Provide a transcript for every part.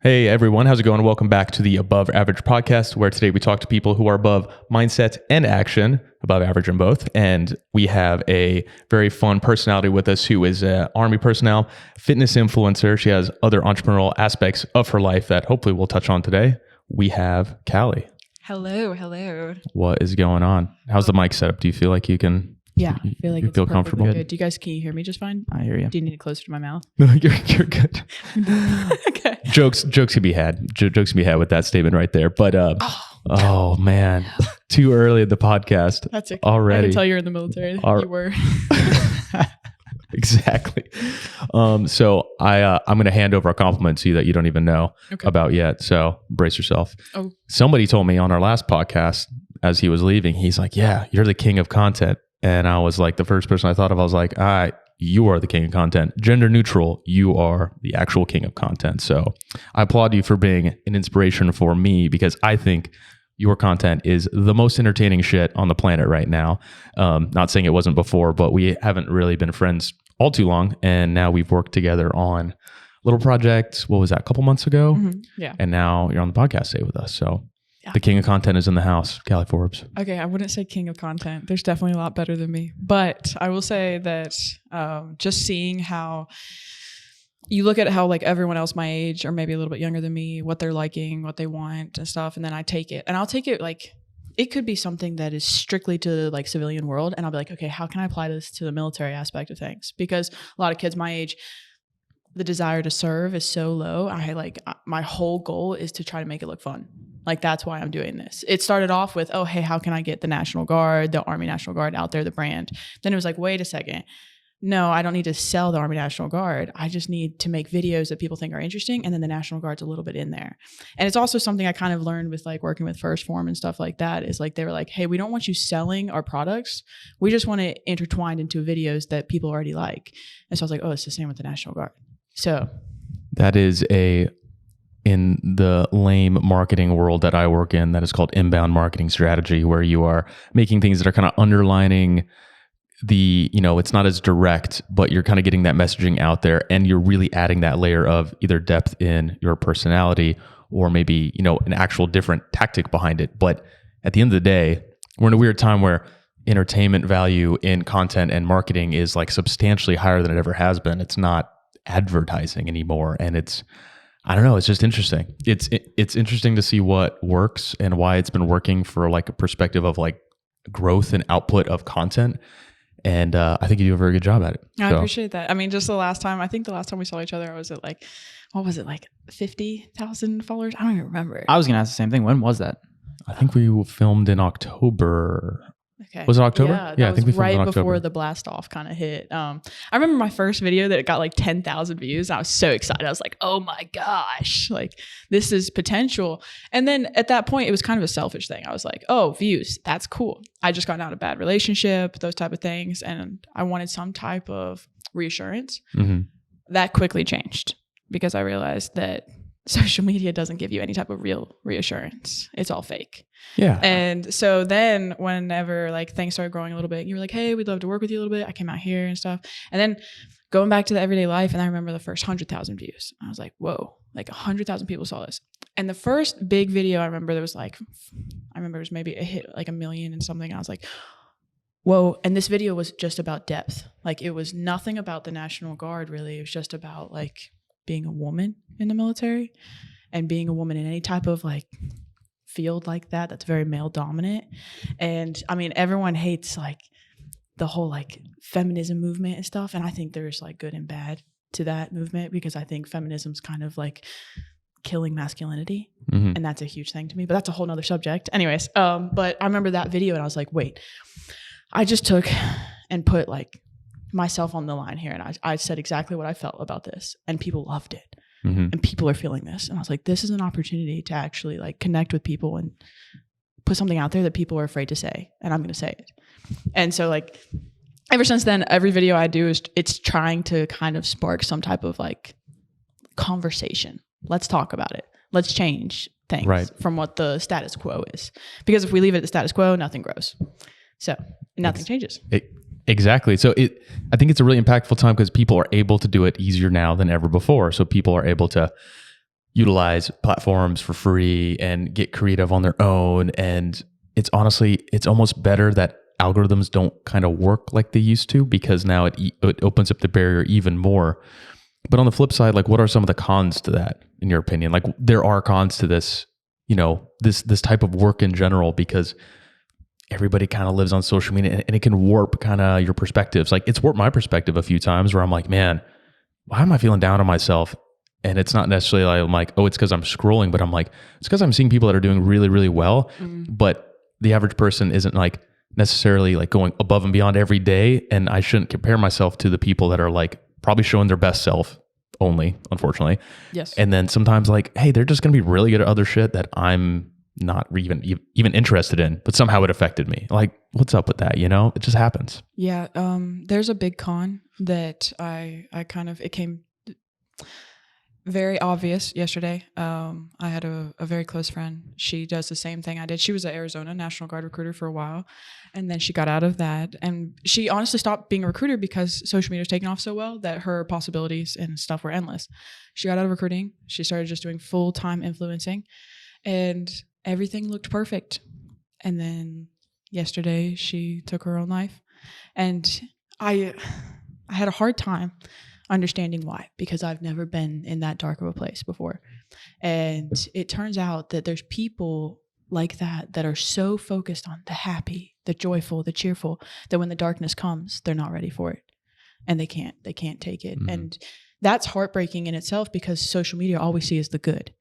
Hey everyone, how's it going? Welcome back to the Above Average podcast, where today we talk to people who are above mindset and action, above average in both. And we have a very fun personality with us who is an Army personnel, fitness influencer. She has other entrepreneurial aspects of her life that hopefully we'll touch on today. We have Callie. Hello. What is going on? How's the mic setup? Do you feel like you can? Yeah, I feel like you it's feel comfortable. good. Can you hear me just fine? I hear you. Do you need it closer to my mouth? No, you're good. Okay. Jokes can be had. Jokes can be had with that statement right there. But oh man, too early at the podcast. That's okay. Already. I can tell you're in the military. You were. Exactly. So I'm going to hand over a compliment to you that you don't even know about yet. So brace yourself. Oh. Somebody told me on our last podcast as he was leaving, he's like, "Yeah, you're the king of content." And I was like, the first person I thought of, I was like, you are the king of content. Gender neutral, you are the actual king of content. So I applaud you for being an inspiration for me, because I think your content is the most entertaining shit on the planet right now. Not saying it wasn't before, but we haven't really been friends all too long. And now we've worked together on a little project. What was that, a couple months ago? Mm-hmm. Yeah. And now you're on the podcast today with us. So the king of content is in the house, Callie Forbes. Okay, I wouldn't say king of content. There's definitely a lot better than me. But I will say that just seeing how you look at how like everyone else my age or maybe a little bit younger than me, what they're liking, what they want and stuff. And then I take it. And I'll take it like, it could be something that is strictly to the like civilian world. And I'll be like, okay, how can I apply this to the military aspect of things? Because a lot of kids my age, the desire to serve is so low. My whole goal is to try to make it look fun. Like, that's why I'm doing this. It started off with, oh, hey, how can I get the National Guard, the Army National Guard out there, the brand? Then it was like, wait a second. No, I don't need to sell the Army National Guard. I just need to make videos that people think are interesting. And then the National Guard's a little bit in there. And it's also something I kind of learned with like working with First Form and stuff like that, is like, they were like, hey, we don't want you selling our products. We just want it intertwined into videos that people already like. And so I was like, oh, it's the same with the National Guard. So that is in the lame marketing world that I work in, that is called inbound marketing strategy, where you are making things that are kind of underlining the, it's not as direct, but you're kind of getting that messaging out there, and you're really adding that layer of either depth in your personality or maybe, an actual different tactic behind it. But at the end of the day, we're in a weird time where entertainment value in content and marketing is like substantially higher than it ever has been. It's not advertising anymore. And I don't know, it's just interesting. It's interesting to see what works and why it's been working for like a perspective of like growth and output of content. And I think you do a very good job at it. I appreciate that. I mean, just the last time we saw each other, I was at like, what was it, like 50,000 followers? I don't even remember. I was going to ask the same thing. When was that? I think we filmed in October. Okay. Was it October? Yeah, I think we filmed right in October. before the blast off kind of hit. I remember my first video that got like 10,000 views. I was so excited. I was like, oh my gosh, like this is potential. And then at that point, it was kind of a selfish thing. I was like, oh, views, that's cool. I just got out of a bad relationship, those type of things. And I wanted some type of reassurance. Mm-hmm. That quickly changed because I realized that social media doesn't give you any type of real reassurance. It's all fake. Yeah. And so then whenever like things started growing a little bit, you were like, hey, we'd love to work with you a little bit. I came out here and stuff. And then going back to the everyday life, and I remember the first 100,000 views. I was like, whoa, like 100,000 people saw this. And the first big video I remember, it was maybe it hit like 1 million and something. I was like, whoa. And this video was just about depth. Like, it was nothing about the National Guard, really. It was just about like being a woman in the military and being a woman in any type of like field like that's very male dominant. And I mean, everyone hates like the whole like feminism movement and stuff. And I think there's like good and bad to that movement, because I think feminism's kind of like killing masculinity. Mm-hmm. And that's a huge thing to me, but that's a whole nother subject. Anyways, but I remember that video and I was like, wait, I just took and put like myself on the line here. And I said exactly what I felt about this, and people loved it. Mm-hmm. And people are feeling this. And I was like, this is an opportunity to actually like connect with people and put something out there that people are afraid to say. And I'm going to say it. And so like, ever since then, every video I do it's trying to kind of spark some type of like conversation. Let's talk about it. Let's change things from what the status quo is. Because if we leave it at the status quo, nothing grows. So nothing changes. Exactly. So I think it's a really impactful time because people are able to do it easier now than ever before. So people are able to, utilize platforms for free and get creative on their own. And it's honestly, it's almost better that algorithms don't kind of work like they used to, because now it opens up the barrier even more. But on the flip side, like, what are some of the cons to that, in your opinion? Like, there are cons to this, this type of work in general, because everybody kind of lives on social media, and it can warp kind of your perspectives. Like, it's warped my perspective a few times where I'm like, man, why am I feeling down on myself? And it's not necessarily like, I'm like, oh, it's because I'm scrolling, but I'm like, it's because I'm seeing people that are doing really, really well. But the average person isn't like necessarily like going above and beyond every day. And I shouldn't compare myself to the people that are like probably showing their best self only, unfortunately. Yes. And then sometimes like, hey, they're just going to be really good at other shit that I'm not even interested in, but somehow it affected me. Like, what's up with that? It just happens. Yeah. There's a big con that it came very obvious yesterday. I had a very close friend. She does the same thing I did. She was an Arizona National Guard recruiter for a while, and then she got out of that. And she honestly stopped being a recruiter because social media was taking off so well that her possibilities and stuff were endless. She got out of recruiting. She started just doing full-time influencing, and everything looked perfect. And then yesterday she took her own life, and I had a hard time understanding why, because I've never been in that dark of a place before. And it turns out that there's people like that are so focused on the happy, the joyful, the cheerful, that when the darkness comes, they're not ready for it, and they can't take it. And that's heartbreaking in itself, because social media, all we see is the good.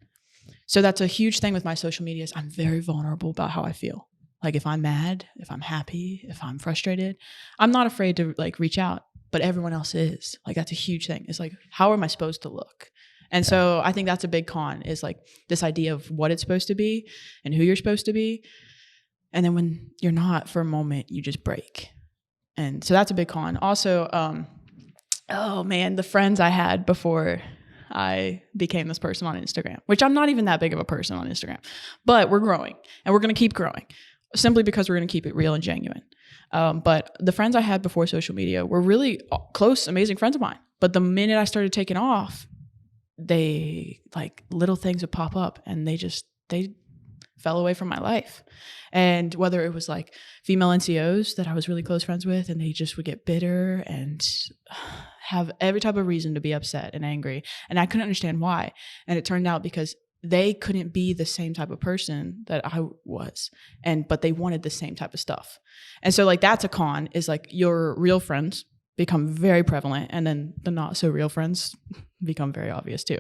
So that's a huge thing with my social media, is I'm very vulnerable about how I feel. Like, if I'm mad, if I'm happy, if I'm frustrated, I'm not afraid to like reach out. But everyone else is. Like, that's a huge thing. It's like, how am I supposed to look? And so I think that's a big con, is like this idea of what it's supposed to be and who you're supposed to be. And then when you're not for a moment, you just break. And so that's a big con. Also, oh man, the friends I had before I became this person on Instagram, which I'm not even that big of a person on Instagram, but we're growing, and we're going to keep growing, simply because we're going to keep it real and genuine. But the friends I had before social media were really close, amazing friends of mine. But the minute I started taking off, they like little things would pop up, and they fell away from my life. And whether it was like female NCOs that I was really close friends with, and they just would get bitter and have every type of reason to be upset and angry. And I couldn't understand why. And it turned out because they couldn't be the same type of person that I was, but they wanted the same type of stuff. And so like, that's a con, is like your real friends become very prevalent, and then the not so real friends become very obvious too.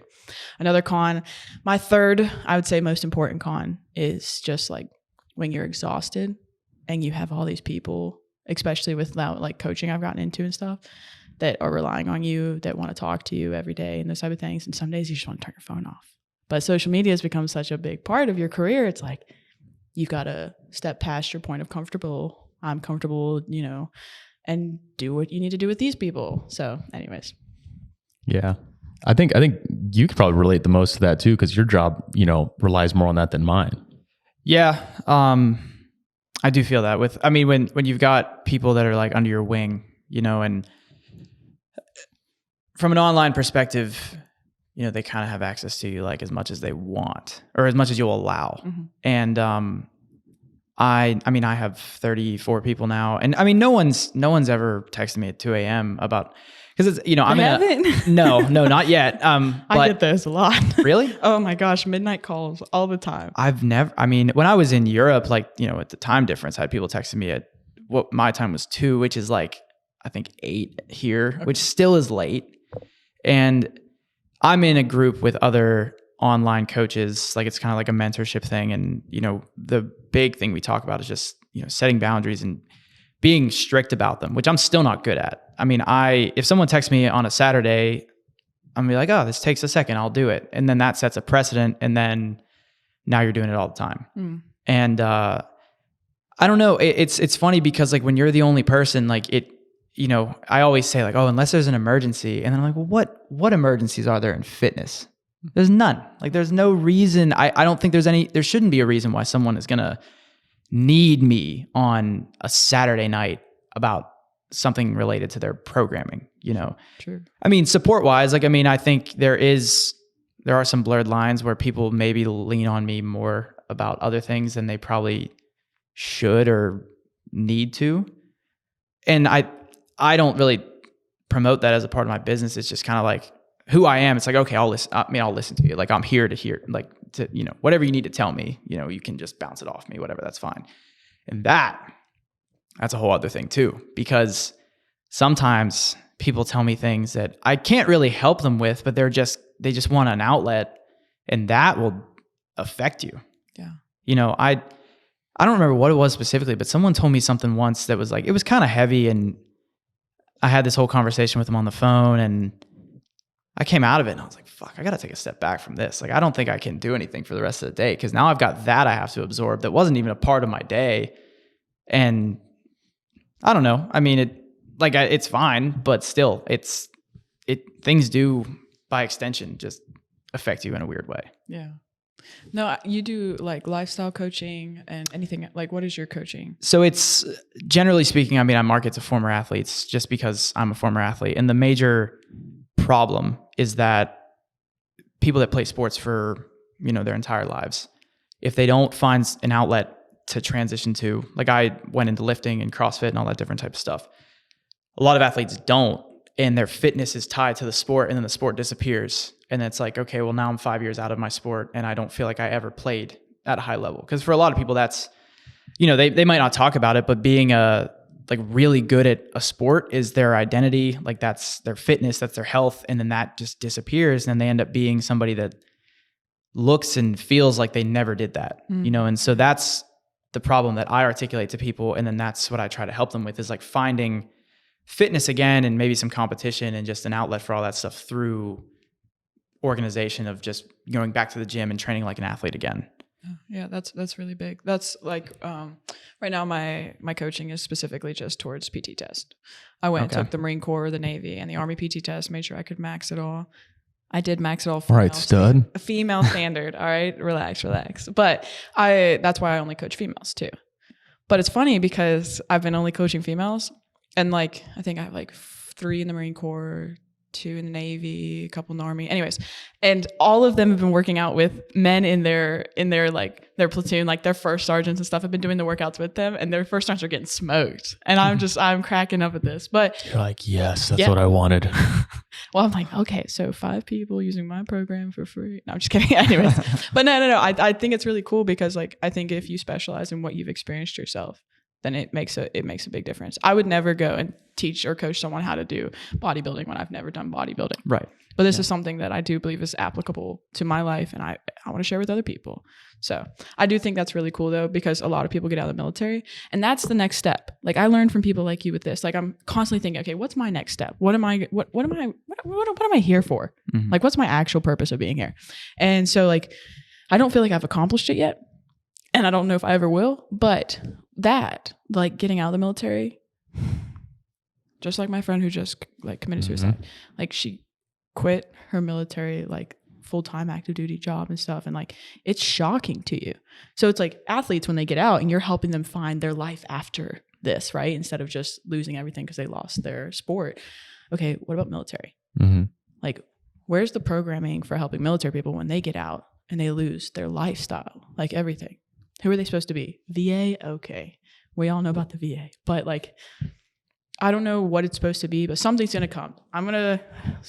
Another con, my third, I would say most important con, is just like when you're exhausted and you have all these people, especially with now like coaching I've gotten into and stuff, that are relying on you, that want to talk to you every day and those type of things. And some days you just want to turn your phone off. But social media has become such a big part of your career. It's like, you've got to step past your point of comfortable. I'm comfortable, and do what you need to do with these people. So anyways. Yeah. I think you could probably relate the most to that too, because your job, relies more on that than mine. Yeah. I do feel that when you've got people that are like under your wing, and from an online perspective, they kind of have access to you like as much as they want, or as much as you'll allow. Mm-hmm. And I have 34 people now, and no one's ever texted me at 2 a.m. about, because it's, no, not yet. I get this a lot. Really? Oh my gosh, midnight calls all the time. When I was in Europe, at the time difference, I had people texting me at what my time was 2, which is like, I think 8 here, okay, which still is late. And I'm in a group with other online coaches, like it's kind of like a mentorship thing. And, the big thing we talk about is just, setting boundaries and being strict about them, which I'm still not good at. If someone texts me on a Saturday, I'm gonna be like, oh, this takes a second, I'll do it. And then that sets a precedent. And then now you're doing it all the time. Mm. And, I don't know. It's funny because like when you're the only person, like I always say like, oh, unless there's an emergency. And then I'm like, well, what emergencies are there in fitness? There's none. Like there's no reason. I don't think there shouldn't be a reason why someone is going to need me on a Saturday night about something related to their programming, True. Support wise, I think there is there are some blurred lines where people maybe lean on me more about other things than they probably should or need to. And I don't really promote that as a part of my business. It's just kind of like who I am. It's like, okay, I'll listen. I'll listen to you. Like I'm here to hear, like to, whatever you need to tell me, you can just bounce it off me, whatever, that's fine. And that's a whole other thing too, because sometimes people tell me things that I can't really help them with, but they just want an outlet, and that will affect you. Yeah. I don't remember what it was specifically, but someone told me something once that was like, it was kind of heavy, and I had this whole conversation with them on the phone, and I came out of it and I was like, fuck, I got to take a step back from this. Like, I don't think I can do anything for the rest of the day, because now I've got that I have to absorb that wasn't even a part of my day. And I don't know. I mean, it's fine, but still things do by extension just affect you in a weird way. Yeah. No, you do like lifestyle coaching and anything. Like, what is your coaching? So it's, generally speaking, I mean, I market to former athletes just because I'm a former athlete. And the major problem is that people that play sports for, their entire lives, if they don't find an outlet to transition to, like I went into lifting and CrossFit and all that different type of stuff. A lot of athletes don't, and their fitness is tied to the sport, and then the sport disappears. And it's like, okay, well, now I'm 5 years out of my sport and I don't feel like I ever played at a high level. Because for a lot of people, that's, they might not talk about it, but being really good at a sport is their identity. Like that's their fitness, that's their health. And then that just disappears. And then they end up being somebody that looks and feels like they never did that, And so that's the problem that I articulate to people. And then that's what I try to help them with, is like finding fitness again, and maybe some competition and just an outlet for all that stuff through organization of just going back to the gym and training like an athlete again. Yeah, that's really big. That's like right now my coaching is specifically just towards PT test. I went and took the Marine Corps, the Navy, and the Army PT test, made sure I could max it all. I did max it all. All right, stud. A female standard. All right, relax. But that's why I only coach females too. But it's funny because I've been only coaching females, and like I think I have like 3 in the Marine Corps, 2 in the Navy, a couple in the Army. Anyways, and all of them have been working out with men in their like their platoon, like their first sergeants and stuff. Have been doing the workouts with them, and their first sergeants are getting smoked. And I'm cracking up at this. But you're like, yes, that's what I wanted. Well, I'm like, okay, so 5 people using my program for free. No, I'm just kidding. Anyways, but no. I think it's really cool because like I think if you specialize in what you've experienced yourself, then it makes a big difference. I would never go and teach or coach someone how to do bodybuilding when I've never done bodybuilding. Right. But this is something that I do believe is applicable to my life, and I want to share with other people. So I do think that's really cool though, because a lot of people get out of the military, and that's the next step. Like I learned from people like you with this. Like I'm constantly thinking, okay, what's my next step? What am I here for? Mm-hmm. Like what's my actual purpose of being here? And so like I don't feel like I've accomplished it yet, and I don't know if I ever will, but that, like getting out of the military, just like my friend who just like committed suicide, like she quit her military like full-time active duty job and stuff, and like it's shocking to you. So it's like athletes when they get out and you're helping them find their life after this, right? Instead of just losing everything because they lost their sport. Okay, what about military? Like where's the programming for helping military people when they get out and they lose their lifestyle, like everything? Who are they supposed to be? VA? Okay. We all know about the VA. But like, I don't know what it's supposed to be, but something's going to come.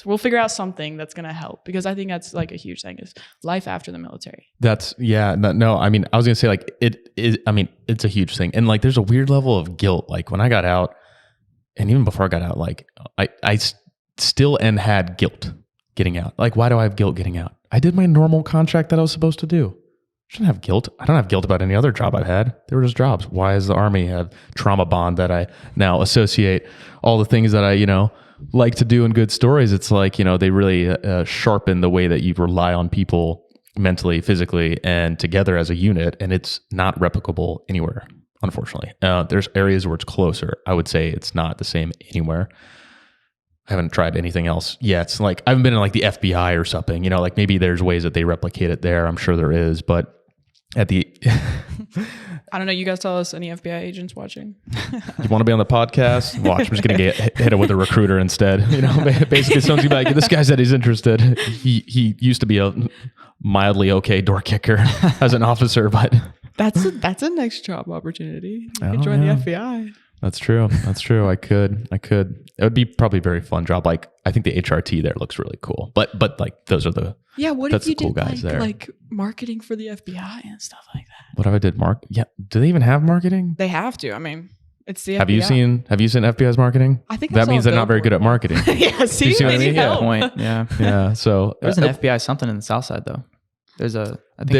We'll figure out something that's going to help, because I think that's like a huge thing, is life after the military. No, I mean, I was going to say like, it's a huge thing. And like, there's a weird level of guilt. Like when I got out, and even before I got out, like I still had guilt getting out. Like, why do I have guilt getting out? I did my normal contract that I was supposed to do. I shouldn't have guilt. I don't have guilt about any other job I've had. They were just jobs. Why does the Army have trauma bond that I now associate all the things that I, like to do in good stories? It's like, they really sharpen the way that you rely on people mentally, physically, and together as a unit. And it's not replicable anywhere, unfortunately. There's areas where it's closer. I would say it's not the same anywhere. I haven't tried anything else yet. It's like I haven't been in like the FBI or something, like maybe there's ways that they replicate it there. I'm sure there is, but at the I don't know. You guys tell us, any FBI agents watching? you want to be on the podcast? Watch, I'm just gonna get hit it with a recruiter instead. Basically, someone's gonna be like, this guy said he's interested. He used to be a mildly okay door kicker as an officer, but That's a next job opportunity. You Oh, could join yeah. the FBI. That's true. I could. It would be probably a very fun job. Like, I think the HRT there looks really cool. But like those are the Yeah, what That's if you the cool did guys there. like marketing for the FBI and stuff like that? what if I did Yeah. Do they even have marketing? They have to. I mean, it's the Have FBI. you seen FBI's marketing? I think I That saw means a they're not very good at billboard. marketing. Yeah, see, You see what I they mean? need Yeah. help. Point. Yeah. Yeah. So There's an FBI something in the South Side though. There's a I think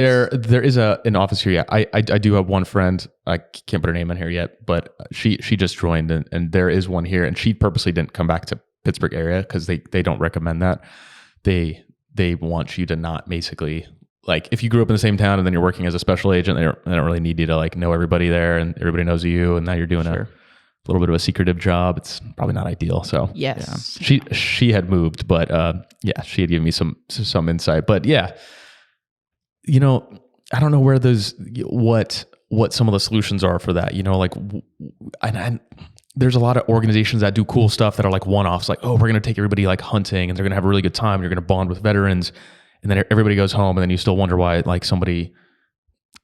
there is an office here. Yeah, I do have one friend. I can't put her name in here yet, but she just joined, and there is one here, and she purposely didn't come back to Pittsburgh area because they don't recommend that. They want you to not basically, like, if you grew up in the same town and then you're working as a special agent, they don't really need you to like know everybody there and everybody knows you, and now you're doing a little bit of a secretive job. It's probably not ideal. So Yes. she had moved, but yeah, she had given me some insight. But yeah, I don't know where what some of the solutions are for that. Like, and there's a lot of organizations that do cool stuff that are like one-offs, like, oh, we're going to take everybody like hunting and they're going to have a really good time. You're going to bond with veterans, and then everybody goes home, and then you still wonder why like somebody,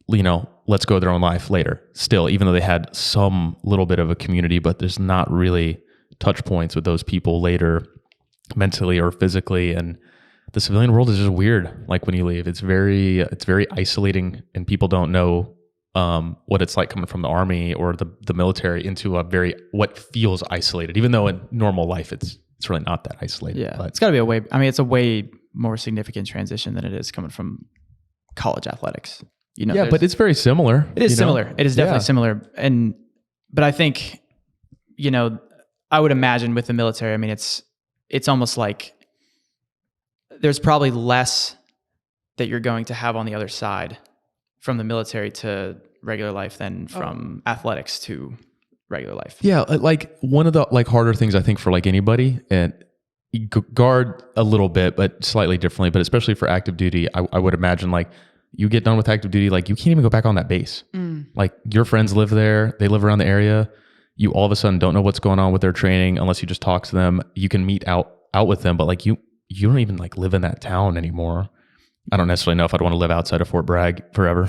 lets go of their own life later still, even though they had some little bit of a community, but there's not really touch points with those people later, mentally or physically. And the civilian world is just weird. Like, when you leave, it's very isolating, and people don't know what it's like coming from the Army or the military into what feels isolated, even though in normal life it's really not that isolated. Yeah, But it's got to be it's a way more significant transition than it is coming from college athletics. yeah, but it's very similar. It is similar. It is definitely similar. But I think, I would imagine with the military, it's almost like there's probably less that you're going to have on the other side from the military to regular life than from athletics to regular life. Yeah, like one of the like harder things I think for like anybody, and you guard a little bit, but slightly differently, but especially for active duty, I would imagine like you get done with active duty, like you can't even go back on that base. Like, your friends live there, they live around the area. You all of a sudden don't know what's going on with their training unless you just talk to them. You can meet out with them, but like you don't even like live in that town anymore. I don't necessarily know if I'd want to live outside of Fort Bragg forever,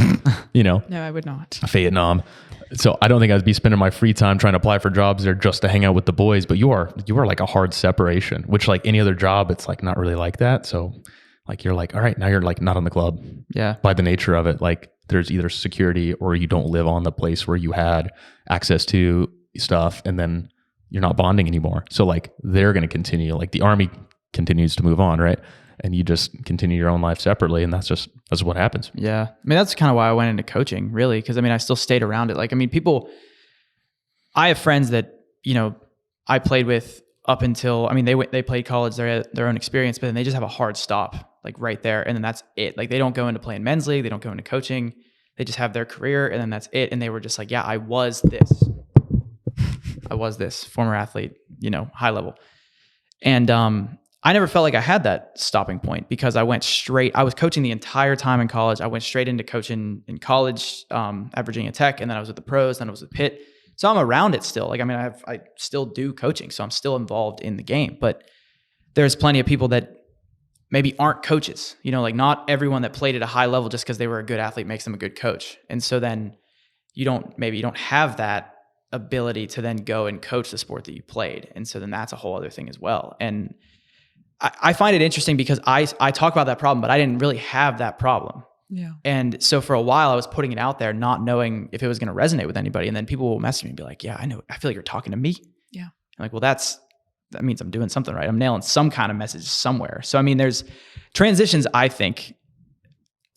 No, I would not. Vietnam. So I don't think I'd be spending my free time trying to apply for jobs there just to hang out with the boys. But you are like a hard separation, which like any other job, it's like not really like that. So like, you're like, all right, now you're like not on the club. Yeah. By the nature of it, like there's either security or you don't live on the place where you had access to stuff, and then you're not bonding anymore. So like, they're going to continue, like the Army continues to move on, right? And you just continue your own life separately, and that's what happens. Yeah. that's kind of why I went into coaching, really, because I still stayed around it. Like, I have friends that, I played with up until, they played college, they had their own experience, but then they just have a hard stop, like right there. And then that's it. Like, they don't go into playing men's league. They don't go into coaching. They just have their career, and then that's it. And they were just like, yeah, I was this former athlete, high level. And, I never felt like I had that stopping point, because I was coaching the entire time in college. I went straight into coaching in college at Virginia Tech, and then I was with the pros, then I was with Pitt. So I'm around it still. Like, I still do coaching, so I'm still involved in the game. But there's plenty of people that maybe aren't coaches. Like, not everyone that played at a high level just because they were a good athlete makes them a good coach. And so then you don't have that ability to then go and coach the sport that you played. And so then that's a whole other thing as well. And I find it interesting because I talk about that problem, but I didn't really have that problem. Yeah. And so for a while I was putting it out there, not knowing if it was going to resonate with anybody. And then people will message me and be like, yeah, I know. I feel like you're talking to me. Yeah. I'm like, well, that means I'm doing something right. I'm nailing some kind of message somewhere. So, there's transitions. I think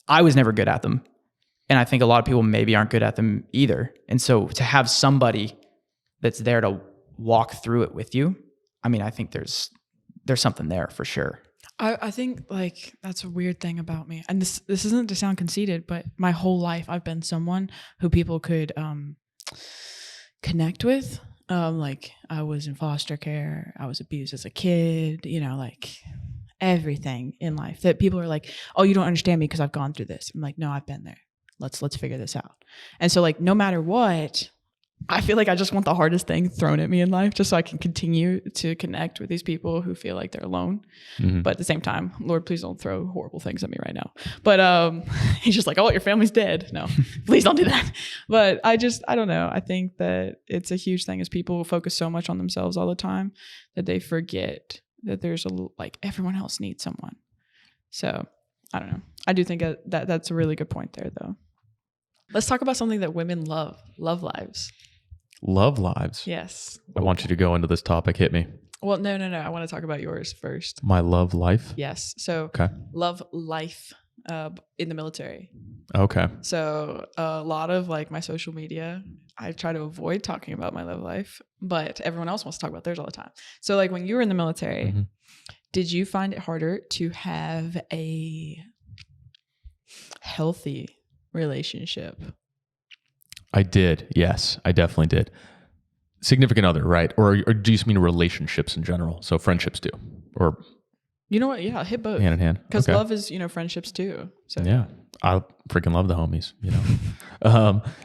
I was never good at them. And I think a lot of people maybe aren't good at them either. And so to have somebody that's there to walk through it with you, I think there's something there for sure. I think like that's a weird thing about me, and this isn't to sound conceited, but my whole life I've been someone who people could connect with. Like, I was in foster care, I was abused as a kid, like everything in life that people are like, oh, you don't understand me because I've gone through this. I'm like, no, I've been there. let's figure this out. And so like, no matter what, I feel like I just want the hardest thing thrown at me in life just so I can continue to connect with these people who feel like they're alone. But at the same time, Lord, please don't throw horrible things at me right now. But he's just like, oh, your family's dead. No, please don't do that. But I don't know. I think that it's a huge thing as people focus so much on themselves all the time that they forget that there's like everyone else needs someone. So I don't know. I do think that that's a really good point there though. Let's talk about something that women love lives. Love lives. Yes. I want you to go into this topic. Hit me. Well, no. I want to talk about yours first. My love life. Yes. So Okay. love life in the military. Okay. So a lot of like my social media, I try to avoid talking about my love life, but everyone else wants to talk about theirs all the time. So like when you were in the military, did you find it harder to have a healthy relationship? I did. Yes, I definitely did. Significant other, right? Or do you just mean relationships in general? So friendships too, or you know what? Yeah, hit both. hand in hand. Because love is, friendships too. So yeah, I freaking love the homies.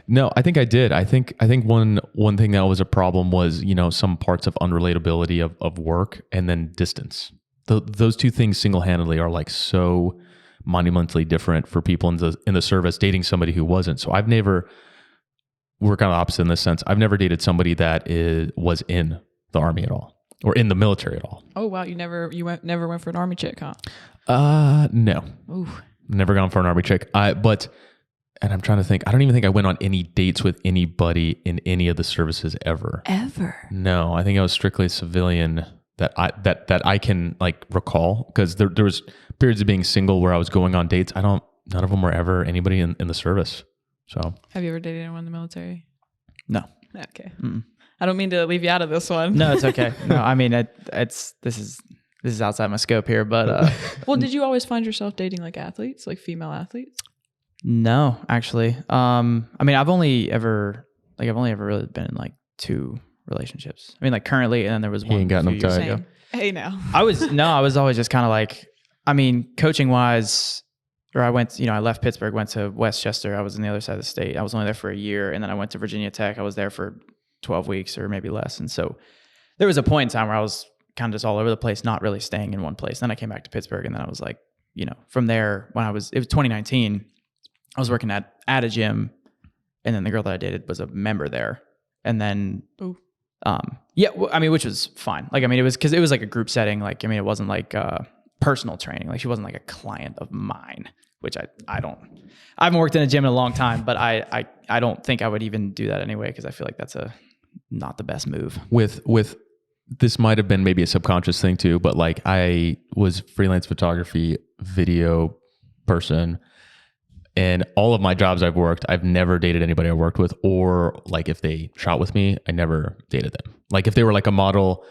No, I think I did. I think one thing that was a problem was some parts of unrelatability of work and then distance. Those two things single handedly are like so monumentally different for people in the service dating somebody who wasn't. So we're kind of opposite in this sense. I've never dated somebody that was in the Army at all or in the military at all. Oh wow, never went for an Army chick, huh? No. Ooh. Never gone for an Army chick. And I'm trying to think. I don't even think I went on any dates with anybody in any of the services ever. Ever? No, I think I was strictly civilian that I can like recall, because there was periods of being single where I was going on dates. None of them were ever anybody in the service. So have you ever dated anyone in the military? No. Okay. I don't mean to leave you out of this one. No, it's okay. No, I mean this is outside my scope here, but well, did you always find yourself dating like athletes, like female athletes? No, actually. I mean, I've only ever really been in like 2 relationships. I mean, like currently, and then there was one ain't got a few no years time. ago. Hey, now. I was always just kind of like, I mean, coaching wise, or I left Pittsburgh, went to Westchester. I was on the other side of the state. I was only there for a year, and then I went to Virginia Tech. I was there for 12 weeks or maybe less. And so there was a point in time where I was kind of just all over the place, not really staying in one place. Then I came back to Pittsburgh, and then I was like, from there, it was 2019, I was working at a gym, and then the girl that I dated was a member there. And then, which was fine. Like, I mean, it was because it was like a group setting. Like, I mean, it wasn't like personal training. Like, she wasn't like a client of mine, which I haven't worked in a gym in a long time, but I don't think I would even do that anyway, because I feel like that's not the best move. With this might have been maybe a subconscious thing too, but like I was freelance photography video person, and all of my jobs I've worked, I've never dated anybody I worked with, or like if they shot with me, I never dated them. Like if they were like a model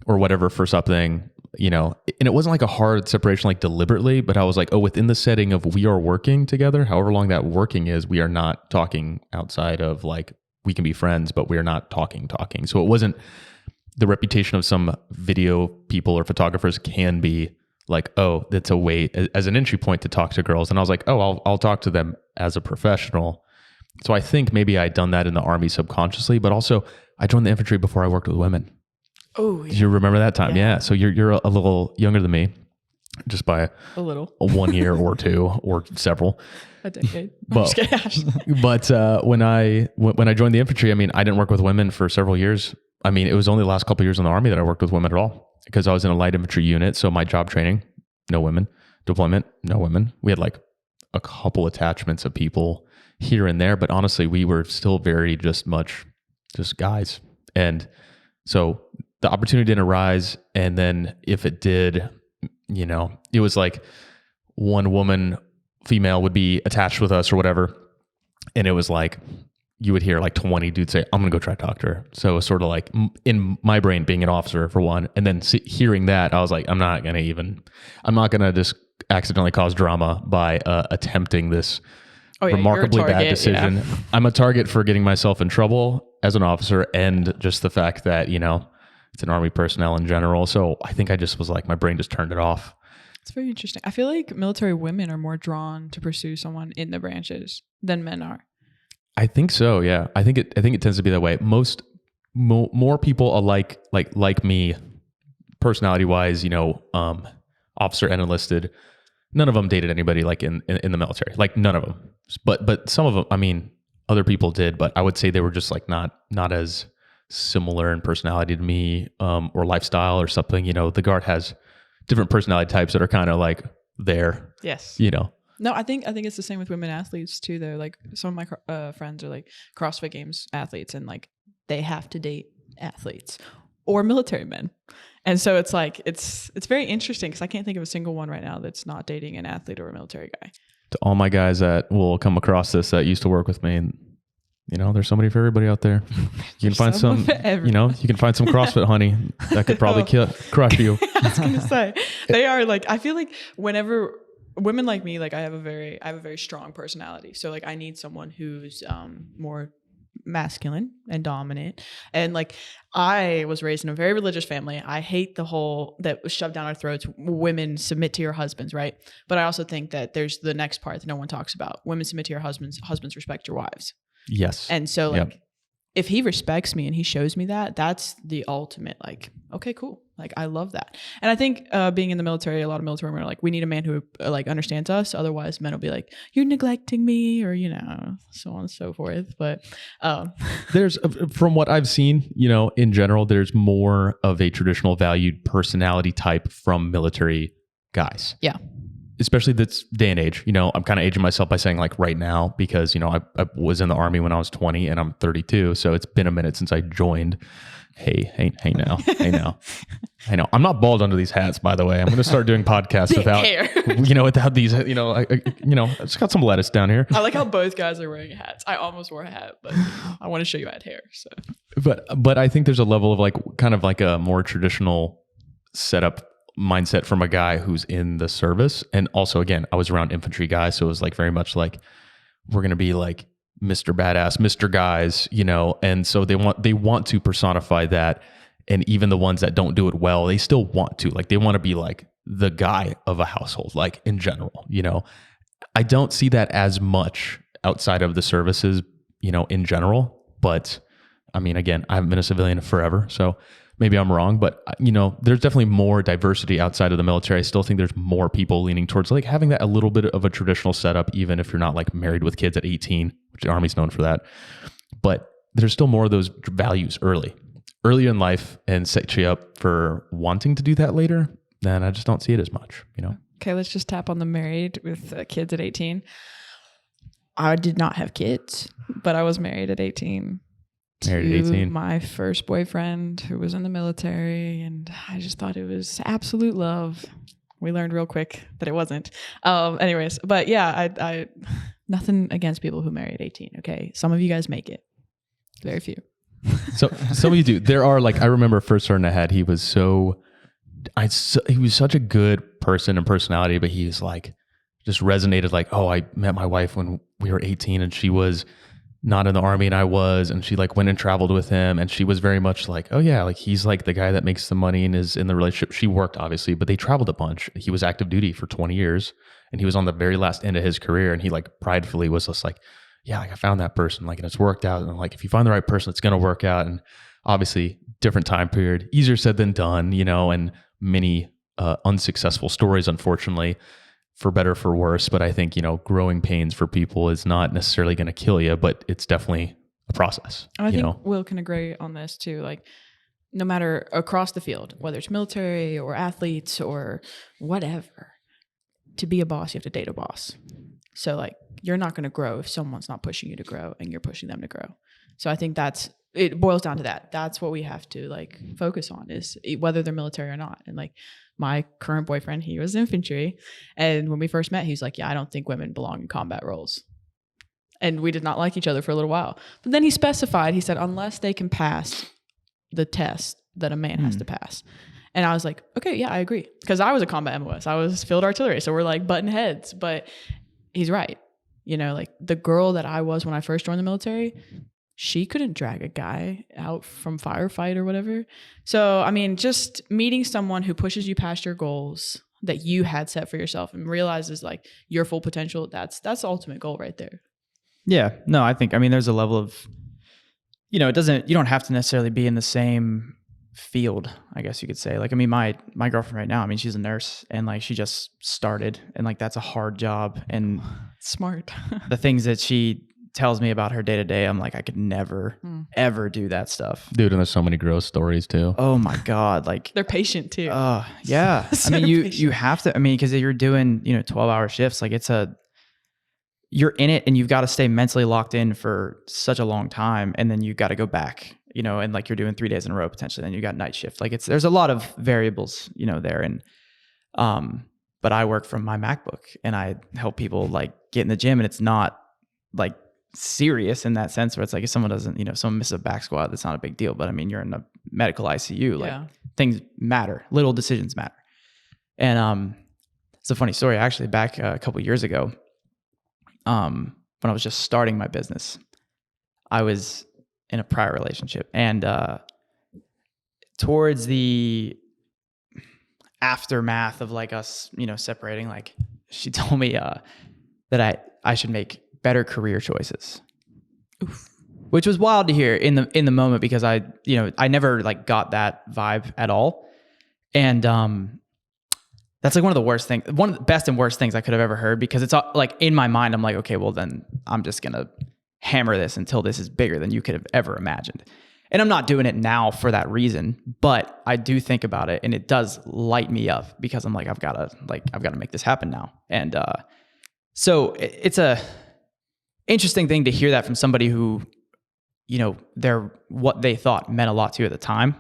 or whatever for something, and it wasn't like a hard separation, like deliberately, but I was like, oh, within the setting of we are working together, however long that working is, we are not talking outside of like, we can be friends, but we are not talking. So it wasn't the reputation of some video people or photographers can be like, oh, that's a way as an entry point to talk to girls. And I was like, oh, I'll talk to them as a professional. So I think maybe I'd done that in the Army subconsciously, but also I joined the infantry before I worked with women. Oh, yeah. Do you remember that time? Yeah. So you're a little younger than me, just by a little, 1 year or 2 or several. A decade. But when I joined the infantry, I mean, I didn't work with women for several years. I mean, it was only the last couple of years in the Army that I worked with women at all, because I was in a light infantry unit. So my job training, no women. Deployment, no women. We had like a couple attachments of people here and there, but honestly, we were still very just guys. And so the opportunity didn't arise. And then if it did, it was like one woman, female, would be attached with us or whatever. And it was like, you would hear like 20 dudes say, I'm going to go try to talk to her. So it was sort of like in my brain being an officer for one. And then hearing that, I was like, I'm not going to just accidentally cause drama by attempting this remarkably bad decision. Yeah. I'm a target for getting myself in trouble as an officer, and just the fact that, it's an Army personnel in general. So I think I just was like, my brain just turned it off. It's very interesting. I feel like military women are more drawn to pursue someone in the branches than men are. I think so. Yeah. I think it tends to be that way. More people alike, like me, personality wise, officer and enlisted, none of them dated anybody like in the military, like none of them, but some of them, I mean, other people did, but I would say they were just like not as similar in personality to me, or lifestyle or something. The Guard has different personality types that are kind of like there. Yes. No, I think it's the same with women athletes too, though. Like some of my friends are like CrossFit Games athletes, and like they have to date athletes or military men, and so it's like it's very interesting because I can't think of a single one right now that's not dating an athlete or a military guy. To all my guys that will come across this that used to work with me, and there's somebody for everybody out there. You can find some, you can find some CrossFit honey that could probably crush you. I was gonna say they are like, I feel like whenever women like me, like I have a very strong personality. So like I need someone who's more masculine and dominant. And like I was raised in a very religious family. I hate the whole that was shoved down our throats, women submit to your husbands, right? But I also think that there's the next part that no one talks about. Women submit to your husbands, husbands respect your wives. Yes. And so like if he respects me and he shows me that, that's the ultimate, like, okay, cool. Like, I love that. And I think being in the military, a lot of military women are like, we need a man who like understands us. Otherwise men will be like, you're neglecting me, or, so on and so forth. But there's, from what I've seen, in general, there's more of a traditional valued personality type from military guys. Yeah. Especially this day and age. I'm kind of aging myself by saying like right now, because, I was in the Army when I was 20 and I'm 32. So it's been a minute since I joined. Hey now. I know. I'm not bald under these hats, by the way. I'm going to start doing podcasts without, hair. Without these, it's got some lettuce down here. I like how both guys are wearing hats. I almost wore a hat, but I want to show you I had hair. So, but I think there's a level of like, kind of like a more traditional setup mindset from a guy who's in the service. And also, again, I was around infantry guys, so it was like very much like we're going to be like Mr. Badass, Mr. Guys, and so they want to personify that. And even the ones that don't do it well, they still want to, like, they want to be like the guy of a household, like in general. I don't see that as much outside of the services, in general. But I mean, again, I haven't been a civilian forever, so maybe I'm wrong, but there's definitely more diversity outside of the military. I still think there's more people leaning towards like having that a little bit of a traditional setup, even if you're not like married with kids at 18, which the Army's known for that. But there's still more of those values early in life, and set you up for wanting to do that later. Then I just don't see it as much, Okay, let's just tap on the married with kids at 18. I did not have kids, but I was married at 18. Married at 18. My first boyfriend who was in the military, and I just thought it was absolute love. We learned real quick that it wasn't. Anyways, but yeah, I nothing against people who marry at 18. Okay, some of you guys make it. Very few. So some of you do. There are like, I remember first starting ahead, he was he was such a good person and personality, but he was like, just resonated like, oh, I met my wife when we were 18 and she was not in the Army and I was, and she like went and traveled with him, and she was very much like, oh yeah, like he's like the guy that makes the money and is in the relationship. She worked obviously, but they traveled a bunch. He was active duty for 20 years and he was on the very last end of his career, and he like pridefully was just like, yeah, like I found that person, like, and it's worked out, and like if you find the right person, it's gonna work out. And obviously different time period, easier said than done, and many unsuccessful stories, unfortunately, for better, for worse. But I think, growing pains for people is not necessarily going to kill you, but it's definitely a process. I think Will can agree on this too. Like, no matter across the field, whether it's military or athletes or whatever, to be a boss, you have to date a boss. So like, you're not going to grow if someone's not pushing you to grow and you're pushing them to grow. So I think it boils down to that. That's what we have to like focus on, is whether they're military or not. And like, my current boyfriend, he was infantry. And when we first met, he's like, yeah, I don't think women belong in combat roles. And we did not like each other for a little while. But then he specified, he said, unless they can pass the test that a man has to pass. And I was like, okay, yeah, I agree. Because I was a combat MOS. I was field artillery. So we're like button heads. But he's right. Like the girl that I was when I first joined the military, she couldn't drag a guy out from firefight or whatever. So, I mean, just meeting someone who pushes you past your goals, that you had set for yourself and realizes like your full potential. That's the ultimate goal right there. Yeah. No, I mean, there's a level of, you don't have to necessarily be in the same field, I guess you could say. Like, I mean, my girlfriend right now, I mean, she's a nurse and like she just started, and like that's a hard job. And Smart. the things that she tells me about her day to day, I'm like, I could never ever do that stuff. Dude, and there's so many gross stories too. Oh my God. Like, They're patient too. yeah. So I mean, you patient. have to, I mean, because you're doing, 12-hour shifts, like you're in it and you've got to stay mentally locked in for such a long time. And then you got to go back, and like you're doing 3 days in a row potentially. Then you got night shift. Like there's a lot of variables, there. And, but I work from my MacBook and I help people like get in the gym, and it's not like serious in that sense where it's like if someone doesn't, someone misses a back squat, that's not a big deal. But I mean, you're in a medical ICU, like things matter, little decisions matter. And, it's a funny story actually. Back a couple years ago, when I was just starting my business, I was in a prior relationship, and towards the aftermath of like us, separating, like she told me that I should make better career choices. Oof. Which was wild to hear in the moment, because I never like got that vibe at all. And that's like one of the best and worst things I could have ever heard, because it's like in my mind, I'm like, okay, well then I'm just going to hammer this until this is bigger than you could have ever imagined. And I'm not doing it now for that reason, but I do think about it and it does light me up, because I'm like, I've got to make this happen now. And so it's a interesting thing to hear that from somebody who, what they thought meant a lot to you at the time.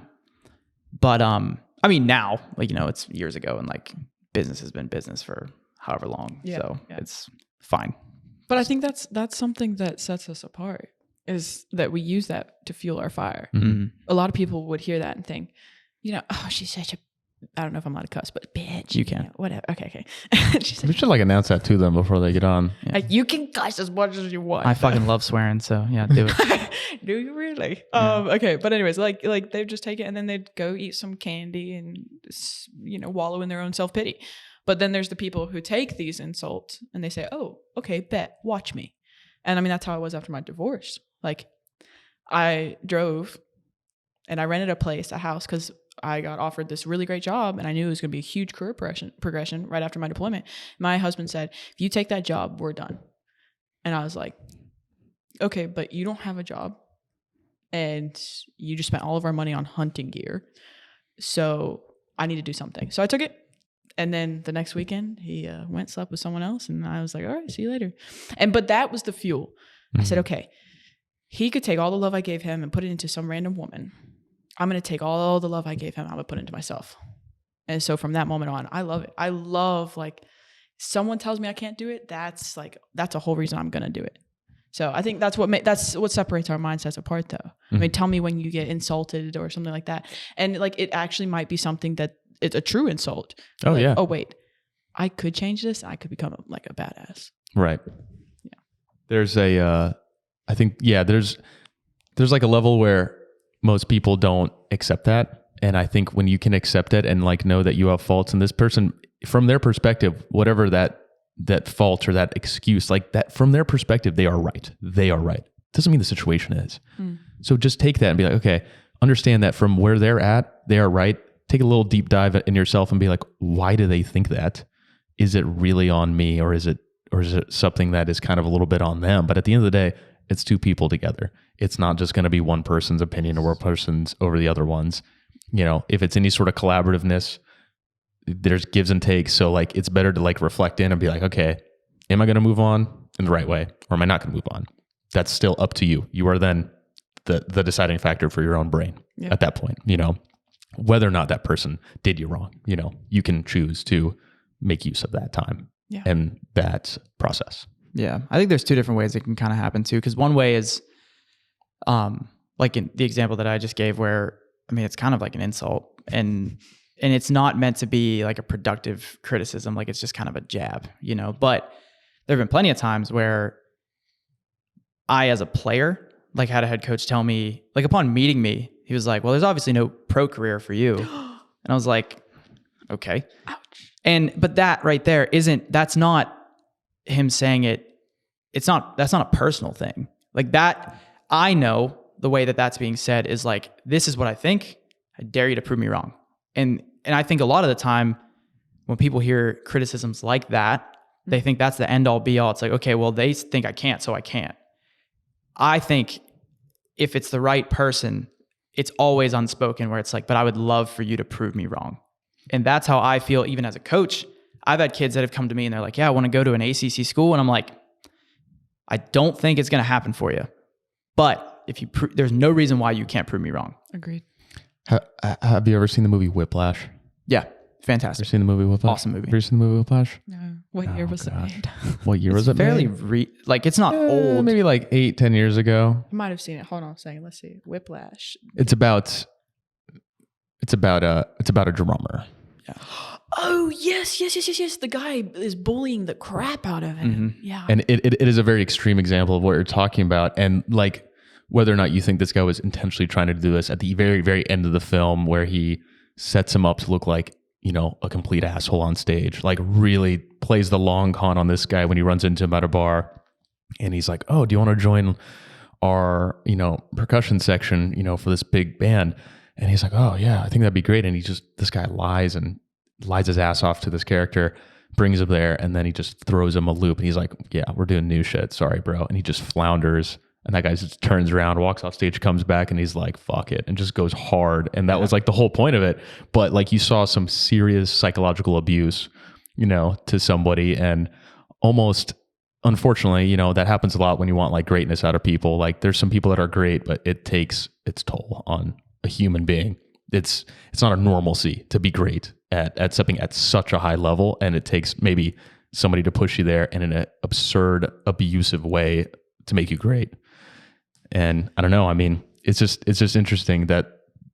But I mean, now, like, it's years ago, and like business has been business for however long. It's fine. But I think that's something that sets us apart, is that we use that to fuel our fire. Mm-hmm. A lot of people would hear that and think, oh, she's such a, I don't know if I'm allowed to cuss, but bitch. You can. Whatever. Okay. We should like announce that to them before they get on. Yeah. Like, you can cuss as much as you want. I fucking love swearing, so yeah, do it. Do you really? Yeah. Okay, but anyways, like they'd just take it and then they'd go eat some candy and wallow in their own self-pity. But then there's the people who take these insults and they say, oh, okay, bet, watch me. And I mean, that's how I was after my divorce. Like, I drove and I rented a house, because I got offered this really great job and I knew it was going to be a huge career progression right after my deployment. My husband said, if you take that job, we're done. And I was like, okay, but you don't have a job and you just spent all of our money on hunting gear. So I need to do something. So I took it. And then the next weekend he went, slept with someone else. And I was like, all right, see you later. But that was the fuel. Mm-hmm. I said, okay, he could take all the love I gave him and put it into some random woman. I'm going to take all the love I gave him. I'm going to put it into myself. And so from that moment on, I love it. I love, like, someone tells me I can't do it. That's a whole reason I'm going to do it. So I think that's what separates our mindsets apart, though. Mm-hmm. I mean, tell me when you get insulted or something like that. And like, it actually might be something that it's a true insult. Oh, like, yeah. Oh, wait, I could change this. I could become like a badass. Right. Yeah. There's I think, there's like a level where most people don't accept that. And I think when you can accept it and like know that you have faults, and this person, from their perspective, whatever that fault or that excuse, like that, from their perspective, they are right. They are right. Doesn't mean the situation is. So just take that and be like, okay, understand that from where they're at, they are right. Take a little deep dive in yourself and be like, why do they think that? Is it really on me, or is it something that is kind of a little bit on them? But at the end of the day, it's two people together. It's not just going to be one person's opinion or one person's over the other one's. If it's any sort of collaborativeness, there's gives and takes. So like, it's better to like reflect in and be like, okay, am I going to move on in the right way, or am I not going to move on? That's still up to you. You are then the deciding factor for your own brain at that point, whether or not that person did you wrong, you can choose to make use of that time and that process. Yeah. I think there's two different ways it can kind of happen too. Cause one way is, like in the example that I just gave, where, I mean, it's kind of like an insult, and it's not meant to be like a productive criticism. Like, it's just kind of a jab, but there've been plenty of times where I, as a player, like had a head coach tell me, like upon meeting me, he was like, well, there's obviously no pro career for you. And I was like, okay. Ouch. But that right there that's not him saying it. That's not a personal thing. Like that, I know the way that that's being said is like, this is what I think. I dare you to prove me wrong. And I think a lot of the time when people hear criticisms like that, they think that's the end all be all. It's like, okay, well, they think I can't, so I can't. I think if it's the right person, it's always unspoken where it's like, but I would love for you to prove me wrong. And that's how I feel even as a coach. I've had kids that have come to me and they're like, yeah, I want to go to an ACC school. And I'm like, I don't think it's going to happen for you. But if you there's no reason why you can't prove me wrong. Agreed. Have you ever seen the movie Whiplash? Yeah. Fantastic. Ever seen the movie Whiplash? Awesome movie. Have you ever seen the movie Whiplash? No. What year was it made? What year was it fairly made? It's not old. Maybe like 8-10 years ago. I might have seen it. Hold on a second. Let's see. Whiplash. It's about a drummer. Yeah. Oh, yes. The guy is bullying the crap out of him. Yeah. And it is a very extreme example of what you're talking about. And like whether or not you think this guy was intentionally trying to do this, at the very, very end of the film where he sets him up to look like, you know, a complete asshole on stage, like really plays the long con on this guy when he runs into him at a bar and he's like, oh, do you want to join our, you know, percussion section, you know, for this big band? And he's like, oh yeah, I think that'd be great. And this guy lies his ass off to this character, brings him there, and then he just throws him a loop and he's like, yeah, we're doing new shit. Sorry, bro. And he just flounders. And that guy just turns around, walks off stage, comes back, and he's like, fuck it, and just goes hard. And that was like the whole point of it. But like you saw some serious psychological abuse, you know, to somebody. And almost, unfortunately, you know, that happens a lot when you want like greatness out of people. Like there's some people that are great, but it takes its toll on a human being. It's not a normalcy to be great at something at such a high level. And it takes maybe somebody to push you there in an absurd, abusive way to make you great. And I don't know. I mean, it's just interesting that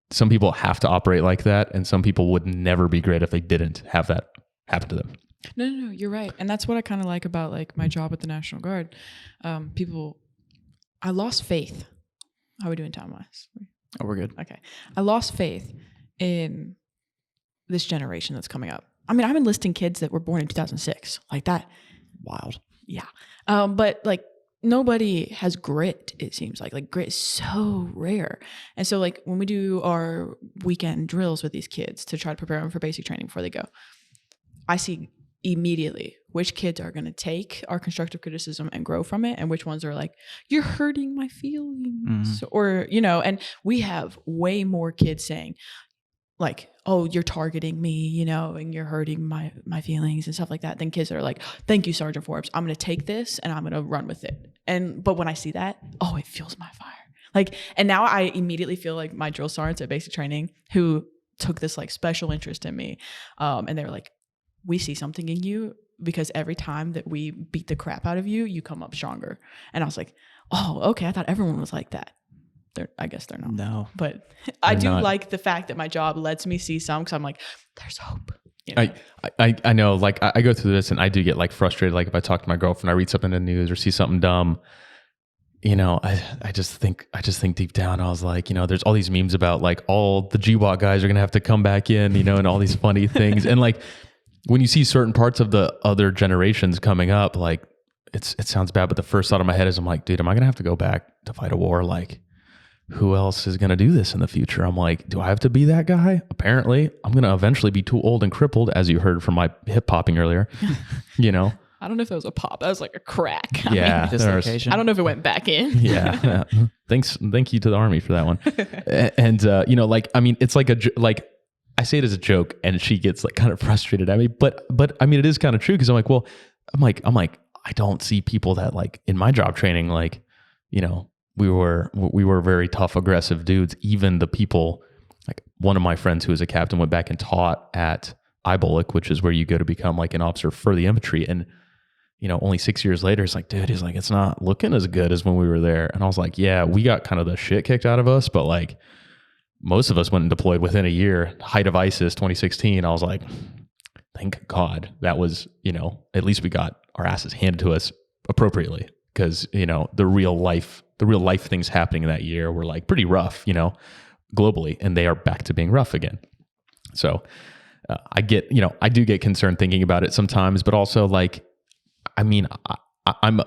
some people have to operate like that, and some people would never be great if they didn't have that happen to them. No, you're right. And that's what I kind of like about like my job with the National Guard. I lost faith. How are we doing time-wise? Oh, we're good. Okay. I lost faith in this generation that's coming up. I mean, I'm enlisting kids that were born in 2006. Like that. Wild. Yeah. But like, nobody has grit, it seems like. Like grit is so rare. And so like when we do our weekend drills with these kids to try to prepare them for basic training before they go, I see immediately which kids are going to take our constructive criticism and grow from it, and which ones are like, you're hurting my feelings. Or, you know, and we have way more kids saying like, oh, you're targeting me, you know, and you're hurting my feelings and stuff like that, than kids that are like, thank you, Sergeant Forbes. I'm going to take this and I'm going to run with it. But when I see that, oh, it fuels my fire. Like, and now I immediately feel like my drill sergeants at basic training who took this like special interest in me. And they were like, we see something in you because every time that we beat the crap out of you, you come up stronger. And I was like, oh, okay. I thought everyone was like that. I guess they're not. No. But I do like the fact that my job lets me see some, because I'm like, there's hope. You know? I know, like I go through this and I do get like frustrated. Like if I talk to my girlfriend, I read something in the news or see something dumb, you know, I just think deep down, I was like, you know, there's all these memes about like all the GWOT guys are going to have to come back in, you know, and all these funny things. And like when you see certain parts of the other generations coming up, like it sounds bad, but the first thought in my head is I'm like, dude, am I going to have to go back to fight a war? Like, who else is going to do this in the future? I'm like, do I have to be that guy? Apparently, I'm going to eventually be too old and crippled, as you heard from my hip popping earlier. You know? I don't know if that was a pop. That was like a crack. Yeah. Dislocation. I don't know if it went back in. Yeah. Thank you to the Army for that one. And, you know, like, I mean, it's like I say it as a joke and she gets like kind of frustrated at me, but I mean, it is kind of true because I'm like, I don't see people that like in my job training, like, you know, we were very tough, aggressive dudes. Even the people, like one of my friends who was a captain went back and taught at IBOLC, which is where you go to become like an officer for the infantry. And, you know, only 6 years later, it's like, dude, he's like, it's not looking as good as when we were there. And I was like, yeah, we got kind of the shit kicked out of us, but like most of us went and deployed within a year, height of ISIS 2016. I was like, thank God that was, you know, at least we got our asses handed to us appropriately. Because, you know, the real life things happening in that year were like pretty rough, you know, globally, and they are back to being rough again. So I get, I do get concerned thinking about it sometimes, but also like, I mean, I'm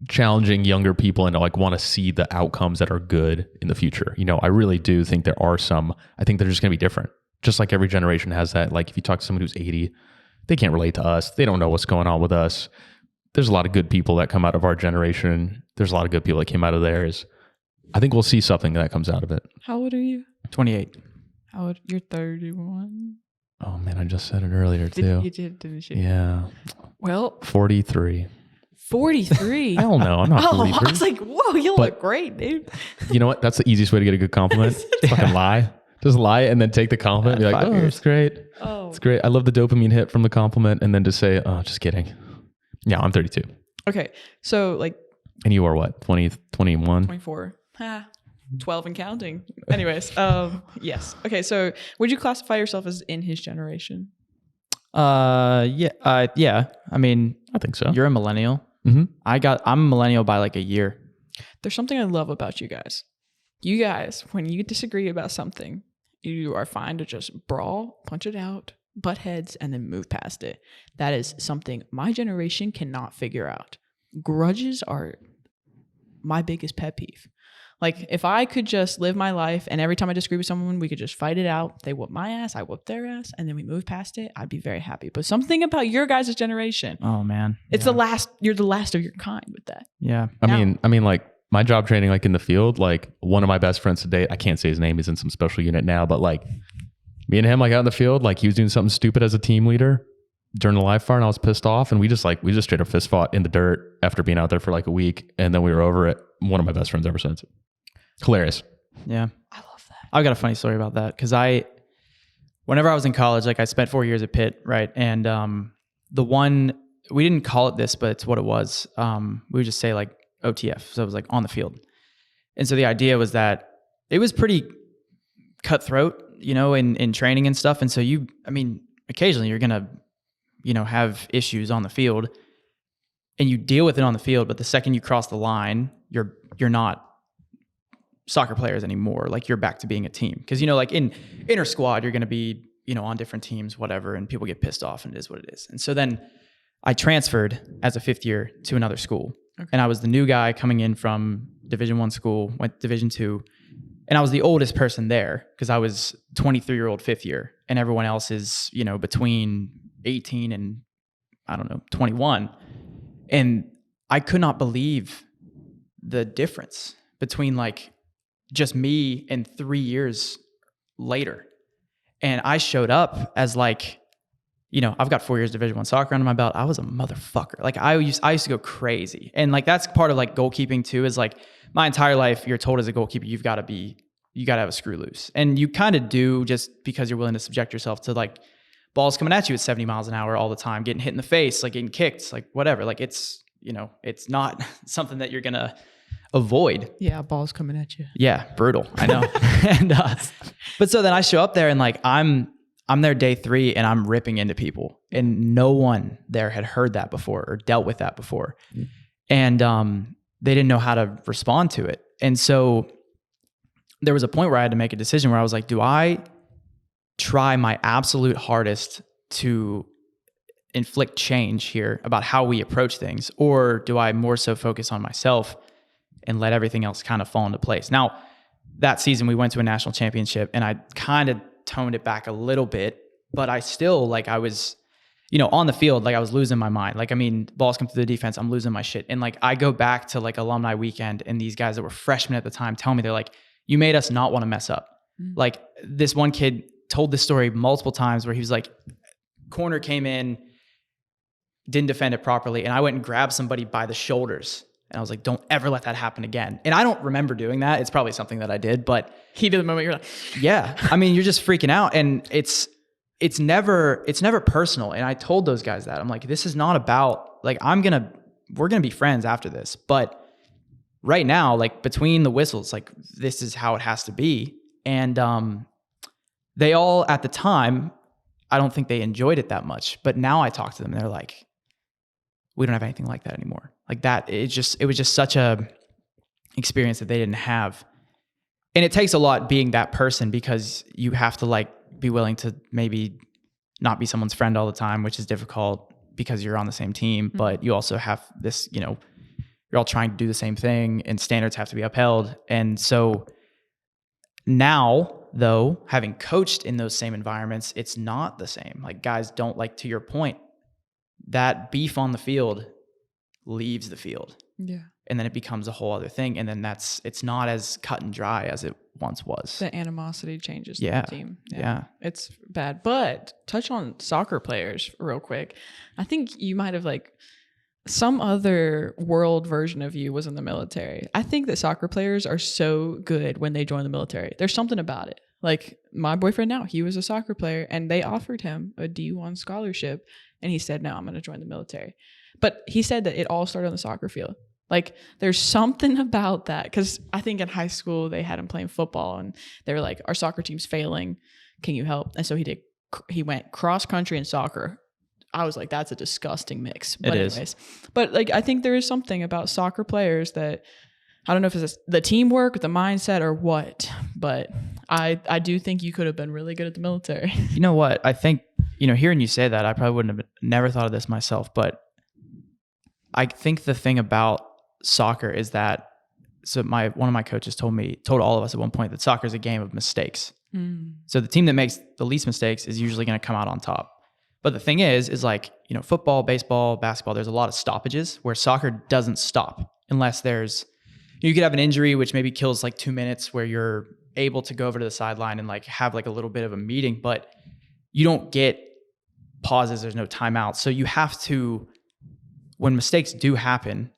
challenging younger people and like want to see the outcomes that are good in the future. I really do think there are some, I think they're just going to be different. Just like every generation has that. Like if you talk to someone who's 80, they can't relate to us. They don't know what's going on with us. There's a lot of good people that come out of our generation. There's a lot of good people that came out of theirs. I think we'll see something that comes out of it. How old are you? 28. How old? You're 31. Oh man, I just said it earlier too. You did, didn't you? Yeah. Well, 43. 43. Hell no, I'm not 43. I was like, whoa, you But- look great, dude. You know what? That's the easiest way to get a good compliment. Fucking lie. Just lie and then take the compliment. Be like, 5 oh, years. it's great. Oh, It's great. I love the dopamine hit from the compliment. And then just say, oh, just kidding. Yeah, I'm 32. okay. So like And you are what? 20, 21? 24. 12 and counting. Anyways, yes. Okay, so would you classify yourself as in his generation? Yeah. I mean, I think so. you're a millennial. Mm-hmm. I'm a millennial by like a year. There's something I love about you guys. You guys, when you disagree about something, you are fine to just brawl, punch it out, butt heads, and then move past it. That is something my generation cannot figure out. Grudges are my biggest pet peeve. Like, if I could just live my life and every time I disagree with someone, we could just fight it out. They whoop my ass, I whoop their ass, and then we move past it, I'd be very happy. But something about your guys' generation, Oh man. it's you're the last of your kind with that. Yeah. I mean, like my job training, like in the field, like one of my best friends today, I can't say his name. He's in some special unit now, but like me and him, like out in the field, like he was doing something stupid as a team leader during the live fire and I was pissed off. And we just straight up fist fought in the dirt after being out there for like a week. And then we were over it. One of my best friends ever since. Hilarious. Yeah. I love that. I've got a funny story about that because whenever I was in college, like I spent 4 years at Pitt, right? And we didn't call it this, but it's what it was. We would just say like OTF. So it was like on the field. And so the idea was that it was pretty cutthroat, in training and stuff. And so occasionally you're going to, have issues on the field and you deal with it on the field. But the second you cross the line, you're not soccer players anymore. Like you're back to being a team. Cause like in inter squad, you're going to be, on different teams, whatever, and people get pissed off and it is what it is. And so then I transferred as a fifth year to another school. Okay. And I was the new guy coming in from Division I school, went to Division II. And I was the oldest person there because I was 23-year-old fifth year and everyone else is, between 18 and 21. And I could not believe the difference between like just me and 3 years later. And I showed up as like, I've got 4 years Division I soccer under my belt. I was a motherfucker. Like I used to go crazy. And like, that's part of like goalkeeping too, is like my entire life, you're told as a goalkeeper, you got to have a screw loose. And you kind of do just because you're willing to subject yourself to like balls coming at you at 70 miles an hour all the time, getting hit in the face, like getting kicked, like whatever. Like it's, it's not something that you're going to avoid. Yeah, balls coming at you. Yeah, brutal. I know. And but so then I show up there and like I'm there day 3 and I'm ripping into people and no one there had heard that before or dealt with that before. And they didn't know how to respond to it. And so there was a point where I had to make a decision where I was like, do I try my absolute hardest to inflict change here about how we approach things, or do I more so focus on myself and let everything else kind of fall into place? Now, that season we went to a national championship and I kind of toned it back a little bit, but I still like I was, on the field, like I was losing my mind. Like, balls come through the defense, I'm losing my shit. And like, I go back to like alumni weekend and these guys that were freshmen at the time tell me, they're like, you made us not want to mess up. Mm-hmm. Like this one kid told this story multiple times where he was like, corner came in, didn't defend it properly. And I went and grabbed somebody by the shoulders. And I was like, don't ever let that happen again. And I don't remember doing that. It's probably something that I did, but heat of the moment, you're like, yeah, you're just freaking out. And it's never personal. And I told those guys that I'm like, this is not about like, we're going to be friends after this. But right now, like between the whistles, like this is how it has to be. And they all at the time, I don't think they enjoyed it that much. But now I talk to them and they're like, we don't have anything like that anymore. Like that, it was just such a experience that they didn't have. And it takes a lot being that person because you have to like be willing to maybe not be someone's friend all the time, which is difficult because you're on the same team, but you also have this, you know, you're all trying to do the same thing and standards have to be upheld. And so now, though, having coached in those same environments, it's not the same. Like, guys don't, like, to your point, that beef on the field leaves the field. Yeah. And then it becomes a whole other thing. And then it's not as cut and dry as it once was. The animosity changes in Yeah. the team. Yeah. It's bad. But touch on soccer players real quick. I think you might have, like, some other world version of you was in the military. I think that soccer players are so good when they join the military. There's something about it. Like, my boyfriend now, he was a soccer player and they offered him a D1 scholarship and he said, no, I'm going to join the military. But he said that it all started on the soccer field. Like, there's something about that, because I think in high school they had him playing football and they were like, our soccer team's failing. Can you help? And so he went cross country and soccer. I was like, that's a disgusting mix. But anyways, but like, I think there is something about soccer players that, I don't know if it's the teamwork, the mindset, or what, but I do think you could have been really good at the military. You know what? I think, you know, hearing you say that, I probably wouldn't have never thought of this myself, but I think the thing about soccer is that, so one of my coaches told all of us at one point that soccer is a game of mistakes. So the team that makes the least mistakes is usually going to come out on top. But the thing is like, you know, football, baseball, basketball, there's a lot of stoppages where soccer doesn't stop unless you could have an injury, which maybe kills like 2 minutes, where you're able to go over to the sideline and like have like a little bit of a meeting, but you don't get pauses. There's no timeouts. So you have to, when mistakes do happen,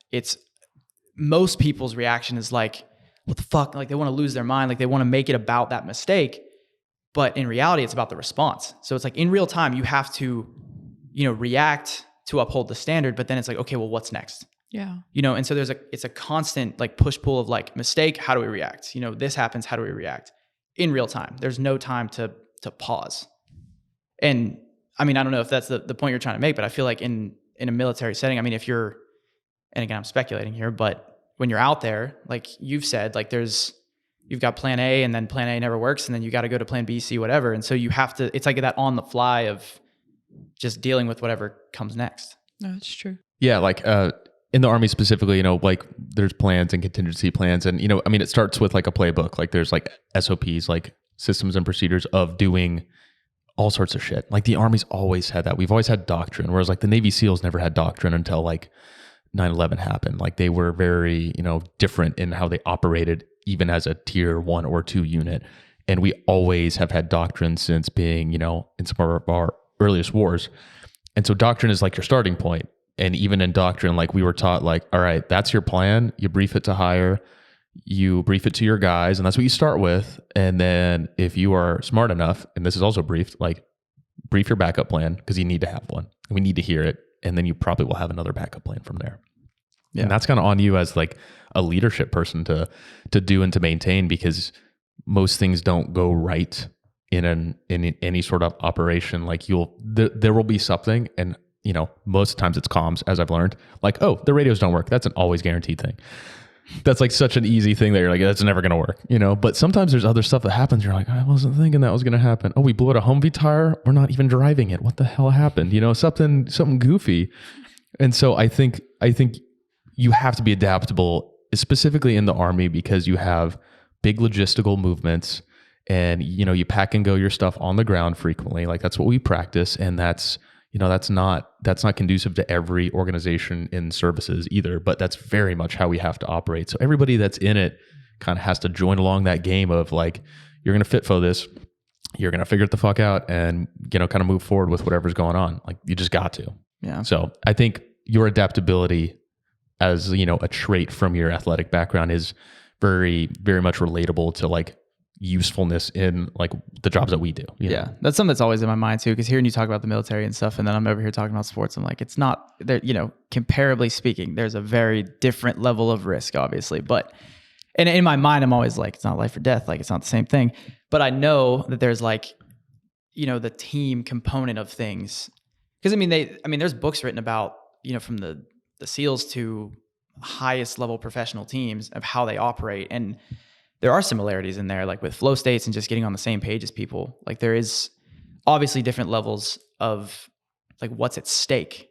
most people's reaction is like, what the fuck? Like, they want to lose their mind. Like, they want to make it about that mistake. But in reality, it's about the response. So it's like, in real time, you have to, you know, react to uphold the standard, but then it's like, okay, well, what's next? Yeah. You know, and so it's a constant like push pull of like, mistake, how do we react? You know, this happens, how do we react? In real time. There's no time to pause. And I mean, I don't know if that's the point you're trying to make, but I feel like in a military setting, I mean, and again, I'm speculating here, but when you're out there, like you've said, like you've got plan A and then plan A never works. And then you got to go to plan B, C, whatever. And so you have to, it's like that on the fly of just dealing with whatever comes next. No, it's true. Yeah. Like, in the Army specifically, you know, like there's plans and contingency plans. And, you know, I mean, it starts with like a playbook, like there's like SOPs, like systems and procedures of doing all sorts of shit. Like the Army's always had that. We've always had doctrine, whereas like the Navy SEALs never had doctrine until like 9/11 happened. Like they were very, you know, different in how they operated, even as a tier 1 or 2 unit. And we always have had doctrine since being, you know, in some of our earliest wars. And so doctrine is like your starting point. And even in doctrine, like we were taught like, all right, that's your plan. You brief it to higher, you brief it to your guys, and that's what you start with. And then if you are smart enough, and this is also briefed, like brief your backup plan, because you need to have one. We need to hear it. And then you probably will have another backup plan from there. Yeah. And that's kind of on you as like a leadership person to do and to maintain, because most things don't go right in any sort of operation. Like there will be something, and you know, most times it's comms, as I've learned. Like, oh, the radios don't work. That's an always guaranteed thing. That's like such an easy thing that you're like, that's never going to work, you know? But sometimes there's other stuff that happens. You're like, I wasn't thinking that was going to happen. Oh, we blew out a Humvee tire. We're not even driving it. What the hell happened? You know, something goofy. And so I think you have to be adaptable, specifically in the Army, because you have big logistical movements and, you know, you pack and go your stuff on the ground frequently. Like that's what we practice. And that's, you know, that's not conducive to every organization in services either, but that's very much how we have to operate. So everybody that's in it kind of has to join along that game of like, you're going to FITFO this, you're going to figure it the fuck out and, you know, kind of move forward with whatever's going on. Like you just got to. Yeah. So I think your adaptability as, you know, a trait from your athletic background is very, very much relatable to like usefulness in like the jobs that we do. Yeah. That's something that's always in my mind too, because hearing you talk about the military and stuff, and then I'm over here talking about sports, I'm like, it's not there, you know, comparably speaking, there's a very different level of risk, obviously. But and in my mind, I'm always like, it's not life or death, like it's not the same thing. But I know that there's like, you know, the team component of things. Because I mean, there's books written about, you know, from the SEALs to highest level professional teams of how they operate. And there are similarities in there, like with flow states and just getting on the same page as people. Like there is obviously different levels of like what's at stake.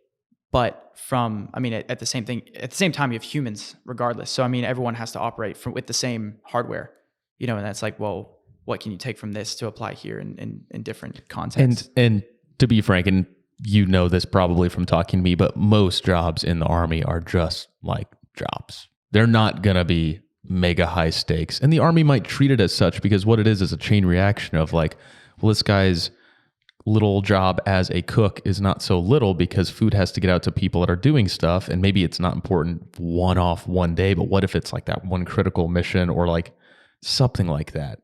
But at the same time, you have humans regardless. So, I mean, everyone has to operate with the same hardware, and that's like, well, what can you take from this to apply here in different contexts? And to be frank, and you know this probably from talking to me, but most jobs in the Army are just like jobs. They're not going to be mega high stakes. And the Army might treat it as such because what it is a chain reaction of like, well, this guy's little job as a cook is not so little because food has to get out to people that are doing stuff. And maybe it's not important one day, but what if it's like that one critical mission or like something like that,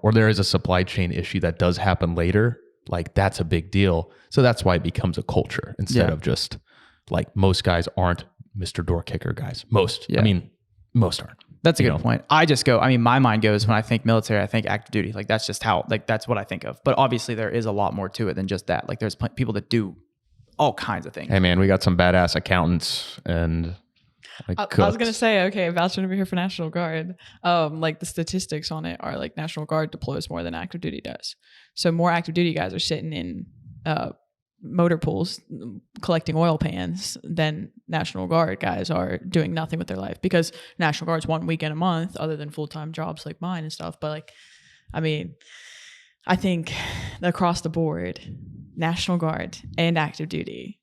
or there is a supply chain issue that does happen later. Like that's a big deal. So that's why it becomes a culture instead of just like most guys aren't Mr. Door Kicker guys. Most aren't. That's a good point. My mind goes when I think military, I think active duty. Like that's just how, like that's what I think of. But obviously there is a lot more to it than just that. Like there's people that do all kinds of things. Hey man, we got some badass accountants and like I was going to say, okay, vouching over here for National Guard. Like the statistics on it are like National Guard deploys more than active duty does. So more active duty guys are sitting in motor pools collecting oil pans than National Guard guys are doing nothing with their life, because National Guard's 1 weekend a month other than full-time jobs like mine and stuff. But like, I mean, I think across the board, National Guard and active duty,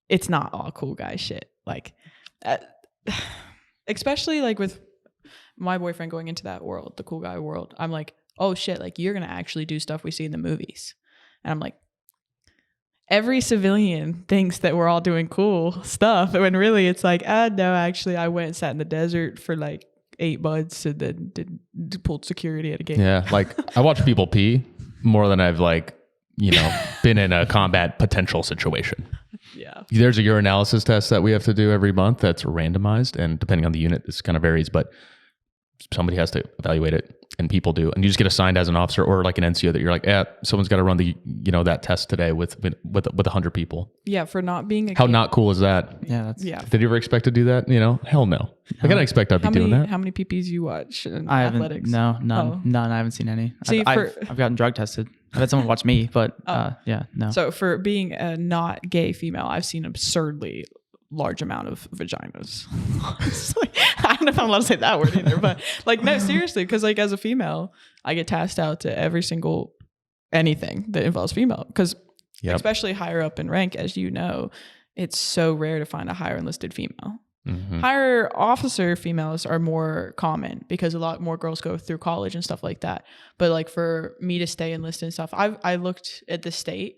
it's not all cool guy shit. Like, especially like with my boyfriend going into that world, the cool guy world, I'm like, oh shit, like you're going to actually do stuff we see in the movies. And I'm like, every civilian thinks that we're all doing cool stuff, when really it's like, no, actually I went and sat in the desert for like 8 months and then pulled security at a gate. Yeah, like I watch people pee more than I've like, been in a combat potential situation. Yeah. There's a urinalysis test that we have to do every month that's randomized, and depending on the unit, this kind of varies, but somebody has to evaluate it, and people do. And you just get assigned as an officer or like an NCO that you're like, someone's got to run the, that test today with 100 people. Yeah. For not being how not cool is that? Yeah. Did you ever expect to do that? Hell no. I didn't expect I'd be doing that. How many PPs you watch in I athletics? None. I haven't seen any. See, I've gotten drug tested. I've had someone watch me, but no. So for being a not gay female, I've seen absurdly large amount of vaginas. I don't know if I'm allowed to say that word either, but like, no, seriously, because like as a female, I get tasked out to every single anything that involves female, because especially higher up in rank, as you know, it's so rare to find a higher enlisted female. Mm-hmm. Higher officer females are more common because a lot more girls go through college and stuff like that. But like for me to stay enlisted and stuff, I looked at the state.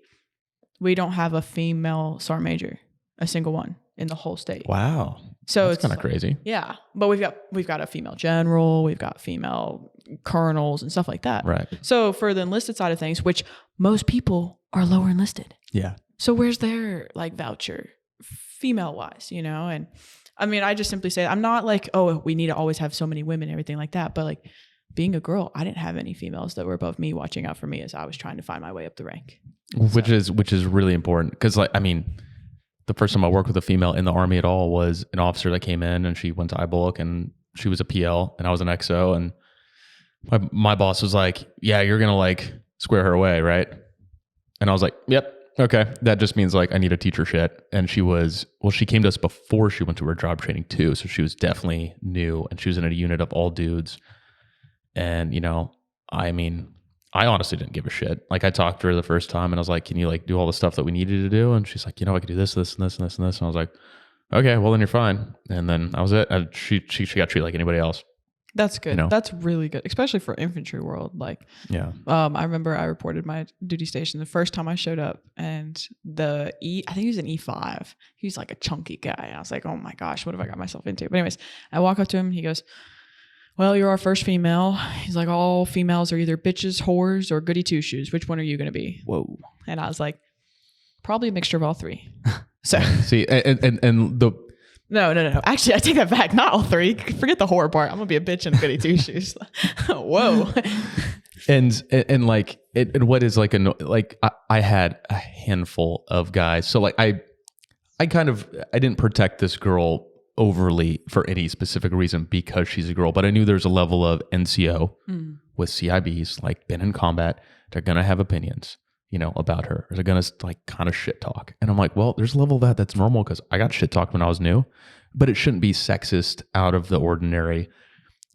We don't have a female sergeant major, a single one in the whole state. Wow. So it's kind of crazy. Yeah. But we've got a female general, we've got female colonels and stuff like that. Right. So for the enlisted side of things, which most people are lower enlisted. Yeah. So where's their like voucher female wise, And I mean, I just simply say, I'm not like, oh, we need to always have so many women and everything like that. But like being a girl, I didn't have any females that were above me watching out for me as I was trying to find my way up the rank. Which is really important. Because like, I mean, the first time I worked with a female in the Army at all was an officer that came in, and she went to IBOLC, and she was a PL and I was an XO. And my boss was like, yeah, you're going to like square her away, right? And I was like, yep. Okay. That just means like I need to teach her shit. And she came to us before she went to her job training too. So she was definitely new, and she was in a unit of all dudes. And, I mean, I honestly didn't give a shit. Like I talked to her the first time and I was like, can you like do all the stuff that we needed to do? And she's like, I could do this, this, and this, and this, and this. And I was like, okay, well then you're fine. And then that was it. And she got treated like anybody else. That's good. That's really good, especially for infantry world. Like, yeah. I remember I reported my duty station the first time I showed up, and I think he was an E5. He's like a chunky guy. I was like, oh my gosh, what have I got myself into? But anyways, I walk up to him. He goes, well, you're our first female. He's like, all females are either bitches, whores, or goody two shoes. Which one are you going to be? Whoa. And I was like, probably a mixture of all three. So see, and the. No. Actually, I take that back. Not all three. Forget the whore part. I'm gonna be a bitch and a goody two shoes. Whoa. And like what is like I had a handful of guys. So like I didn't protect this girl overly for any specific reason because she's a girl, but I knew there's a level of NCO with CIBs, like been in combat. They're gonna have opinions. about her? Are they going to like kind of shit talk? And I'm like, well, there's a level of that's normal because I got shit talked when I was new, but it shouldn't be sexist, out of the ordinary.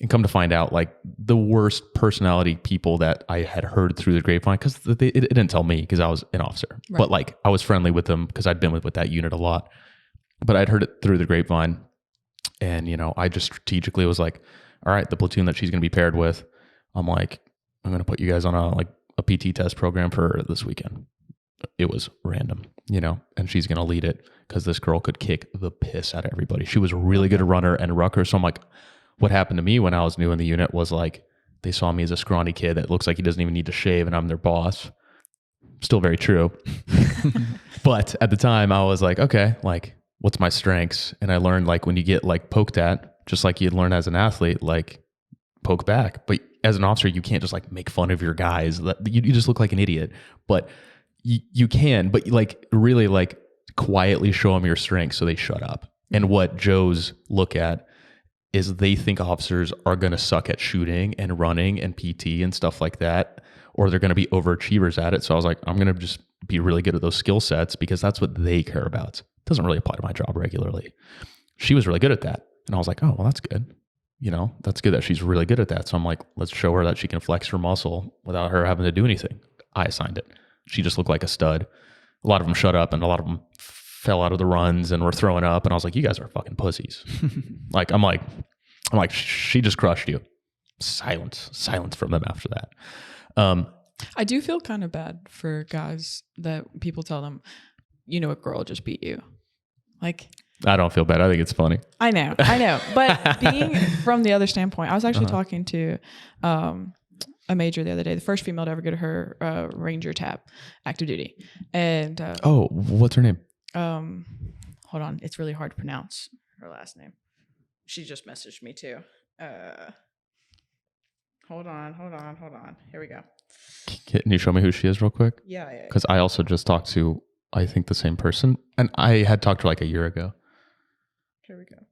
And come to find out, like the worst personality people that I had heard through the grapevine, because it didn't tell me because I was an officer, Right. but like I was friendly with them because I'd been with that unit a lot, but I'd heard it through the grapevine. And, I just strategically was like, all right, the platoon that she's going to be paired with, I'm like, I'm going to put you guys on a PT test program for this weekend. It was random, and she's going to lead it because this girl could kick the piss out of everybody. She was a really good runner and rucker. So I'm like, what happened to me when I was new in the unit was like, they saw me as a scrawny kid that looks like he doesn't even need to shave and I'm their boss. Still very true. But at the time I was like, okay, like what's my strengths? And I learned like when you get like poked at, just like you'd learn as an athlete, like poke back. But as an officer, you can't just like make fun of your guys. You just look like an idiot. But you can, but like really like quietly show them your strengths so they shut up. And what Joes look at is they think officers are going to suck at shooting and running and PT and stuff like that, or they're going to be overachievers at it. So I was like, I'm going to just be really good at those skill sets because that's what they care about. It doesn't really apply to my job regularly. She was really good at that. And I was like, oh, well, that's good. That's good that she's really good at that. So I'm like, let's show her that she can flex her muscle without her having to do anything. I assigned it. She just looked like a stud. A lot of them shut up and a lot of them fell out of the runs and were throwing up. And I was like, you guys are fucking pussies. I'm like, she just crushed you. Silence from them after that. I do feel kind of bad for guys that people tell them, a girl just beat you. Like, I don't feel bad. I think it's funny. I know. But being from the other standpoint, I was actually talking to a major the other day, the first female to ever get her Ranger tab, active duty. And what's her name? Hold on. It's really hard to pronounce her last name. She just messaged me too. Hold on. Here we go. Can you show me who she is real quick? Yeah. Because I also just talked to, I think, the same person. And I had talked to her like a year ago. Here we go.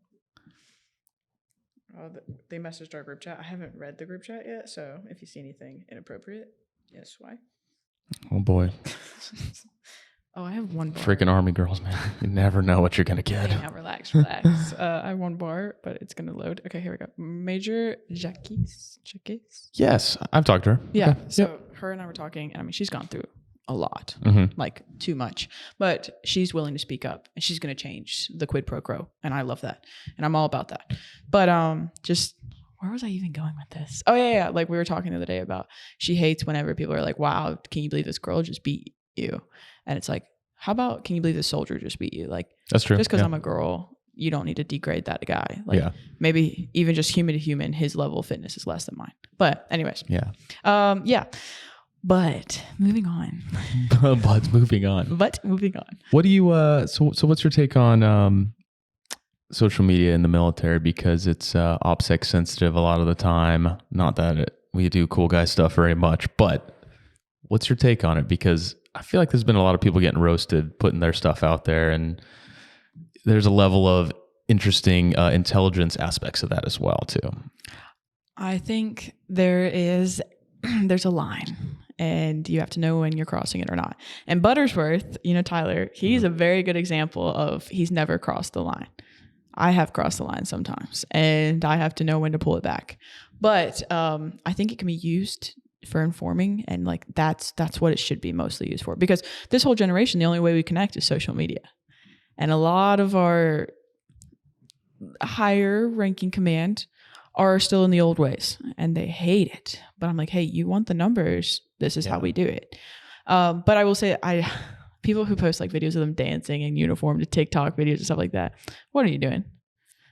Oh, they messaged our group chat. I haven't read the group chat yet, so if you see anything inappropriate, yes, why? Oh boy. Oh, I have one bar. Freaking Army girls, man. You never know what you're going to get. Now relax. I have one bar, but it's going to load. Okay, here we go. Major Jacques. Yes, I've talked to her. Yeah, Okay. so her and I were talking, and I mean, she's gone through a lot, like too much, but she's willing to speak up, and she's going to change the quid pro quo, and I love that, and I'm all about that. But just where was I even going with this? Oh yeah. Like we were talking the other day about she hates whenever people are like, "Wow, can you believe this girl just beat you?" And it's like, how about can you believe this soldier just beat you? Like that's true. Just because I'm a girl, you don't need to degrade that guy. Like maybe even just human to human, his level of fitness is less than mine. But anyways, yeah. But moving on. Moving on. What do you? So what's your take on social media in the military? Because it's OPSEC sensitive a lot of the time. Not that we do cool guy stuff very much, but what's your take on it? Because I feel like there's been a lot of people getting roasted, putting their stuff out there, and there's a level of interesting intelligence aspects of that as well too. I think there's a line, and you have to know when you're crossing it or not. And Buttersworth, Tyler, he's a very good example of he's never crossed the line. I have crossed the line sometimes, and I have to know when to pull it back. But I think it can be used for informing, and like that's what it should be mostly used for, because this whole generation, the only way we connect is social media, and a lot of our higher ranking command are still in the old ways and they hate it. But I'm like, hey, you want the numbers, this is how we do it. But I will say, people who post like videos of them dancing in uniform to TikTok videos and stuff like that, what are you doing?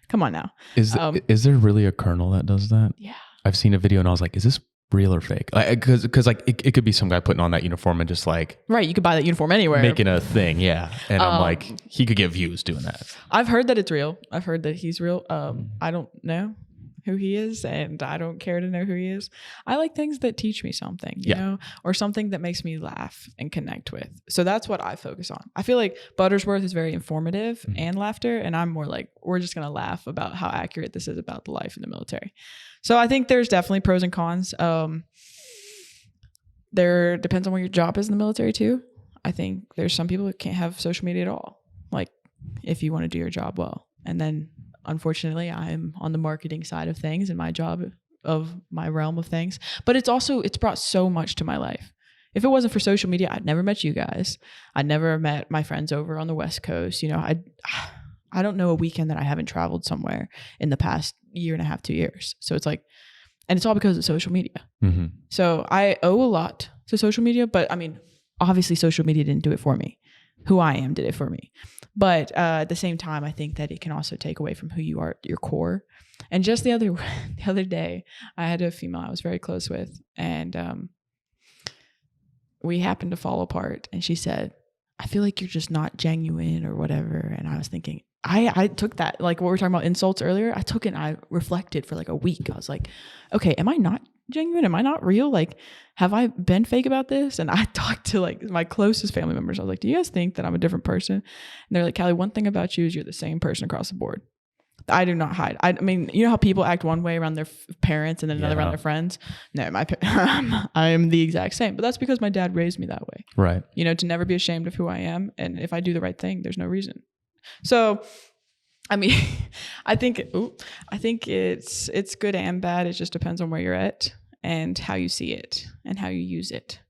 Come on now. Is there really a colonel that does that? Yeah, I've seen a video and I was like, is this real or fake? Because like it could be some guy putting on that uniform and just like right, you could buy that uniform anywhere, making a thing. And I'm like, he could get views doing that. I've heard that it's real. I've heard that he's real. I don't know who he is, and I don't care to know who he is. I like things that teach me something, you know, or something that makes me laugh and connect with. So that's what I focus on. I feel like Buttersworth is very informative and laughter, and I'm more like, we're just gonna laugh about how accurate this is about the life in the military. So I think there's definitely pros and cons. there depends on what your job is in the military too. I think there's some people that can't have social media at all, like if you want to do your job well. And then unfortunately I'm on the marketing side of things in my job of my realm of things, but it's brought so much to my life. If it wasn't for social media, I'd never met you guys. I'd never met my friends over on the West Coast. You know, I don't know a weekend that I haven't traveled somewhere in the past year and a half, 2 years. So it's like, and it's all because of social media. Mm-hmm. So I owe a lot to social media, but I mean, obviously social media didn't do it for me. Who I am did it for me. But at the same time, I think that it can also take away from who you are, your core. And just the other day, I had a female I was very close with, and we happened to fall apart. And she said, I feel like you're just not genuine or whatever. And I was thinking, I took that, like what we were talking about insults earlier, I took it and I reflected for like a week. I was like, okay, am I not genuine? Am I not real? Like, have I been fake about this? And I talked to like my closest family members. I was like, do you guys think that I'm a different person? And they're like, Callie, one thing about you is you're the same person across the board. I do not hide. I mean, you know how people act one way around their parents and then another around their friends? No, I am the exact same. But that's because my dad raised me that way. Right. You know, to never be ashamed of who I am. And if I do the right thing, there's no reason. So, I mean, I think it's good and bad. It just depends on where you're at and how you see it and how you use it.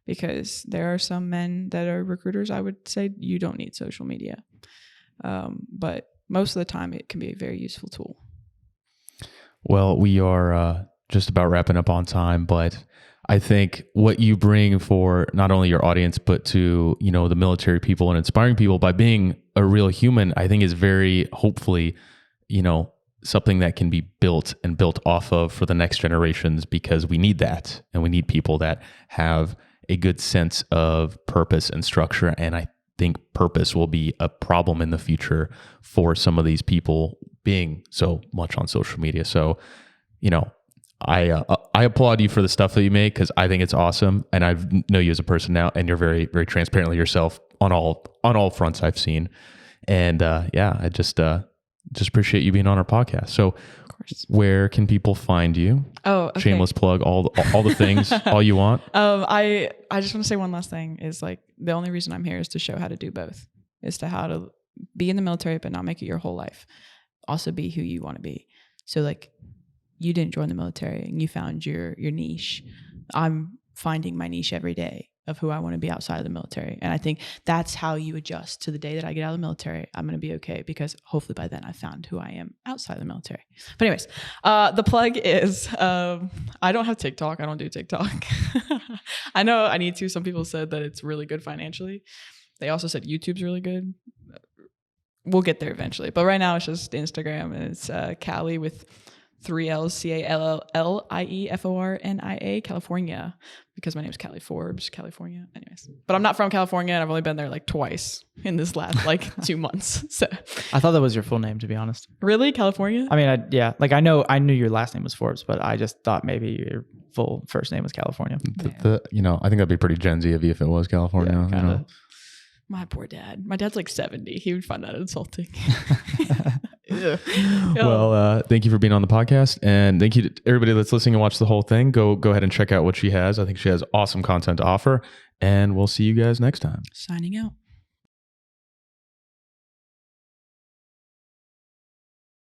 Because there are some men that are recruiters, I would say you don't need social media. But most of the time it can be a very useful tool. Well, we are just about wrapping up on time, but I think what you bring for not only your audience, but to, you know, the military people and inspiring people by being a real human, I think is very, hopefully, you know, something that can be built and built off of for the next generations, because we need that. And we need people that have a good sense of purpose and structure. And I think purpose will be a problem in the future for some of these people being so much on social media. So, you know, I applaud you for the stuff that you make, because I think it's awesome, and I know you as a person now, and you're very, very transparently yourself on all fronts I've seen, and I just appreciate you being on our podcast. So, where can people find you? Oh, okay. Shameless plug, all the things, all you want. I just want to say one last thing is like the only reason I'm here is to show how to do both, is to how to be in the military but not make it your whole life. Also be who you want to be. So like you didn't join the military and you found your niche. I'm finding my niche every day of who I want to be outside of the military. And I think that's how you adjust to the day that I get out of the military. I'm going to be okay because hopefully by then I found who I am outside of the military. But anyways, the plug is, I don't have TikTok. I don't do TikTok. I know I need to. Some people said that it's really good financially. They also said YouTube's really good. We'll get there eventually. But right now it's just Instagram, and it's Callie with 3 L's, CALLIEFORNIA, California, because my name is Callie Forbes, California. Anyways, but I'm not from California, and I've only been there like twice in this last like 2 months. So I thought that was your full name, to be honest. Really, California? I mean, I knew your last name was Forbes, but I just thought maybe your full first name was California. I think that'd be pretty Gen Z of you if it was California. Yeah, kind of. My poor dad. My dad's like 70. He would find that insulting. Well, thank you for being on the podcast, and thank you to everybody that's listening and watch the whole thing. Go ahead and check out what she has. I think she has awesome content to offer, and we'll see you guys next time. Signing out.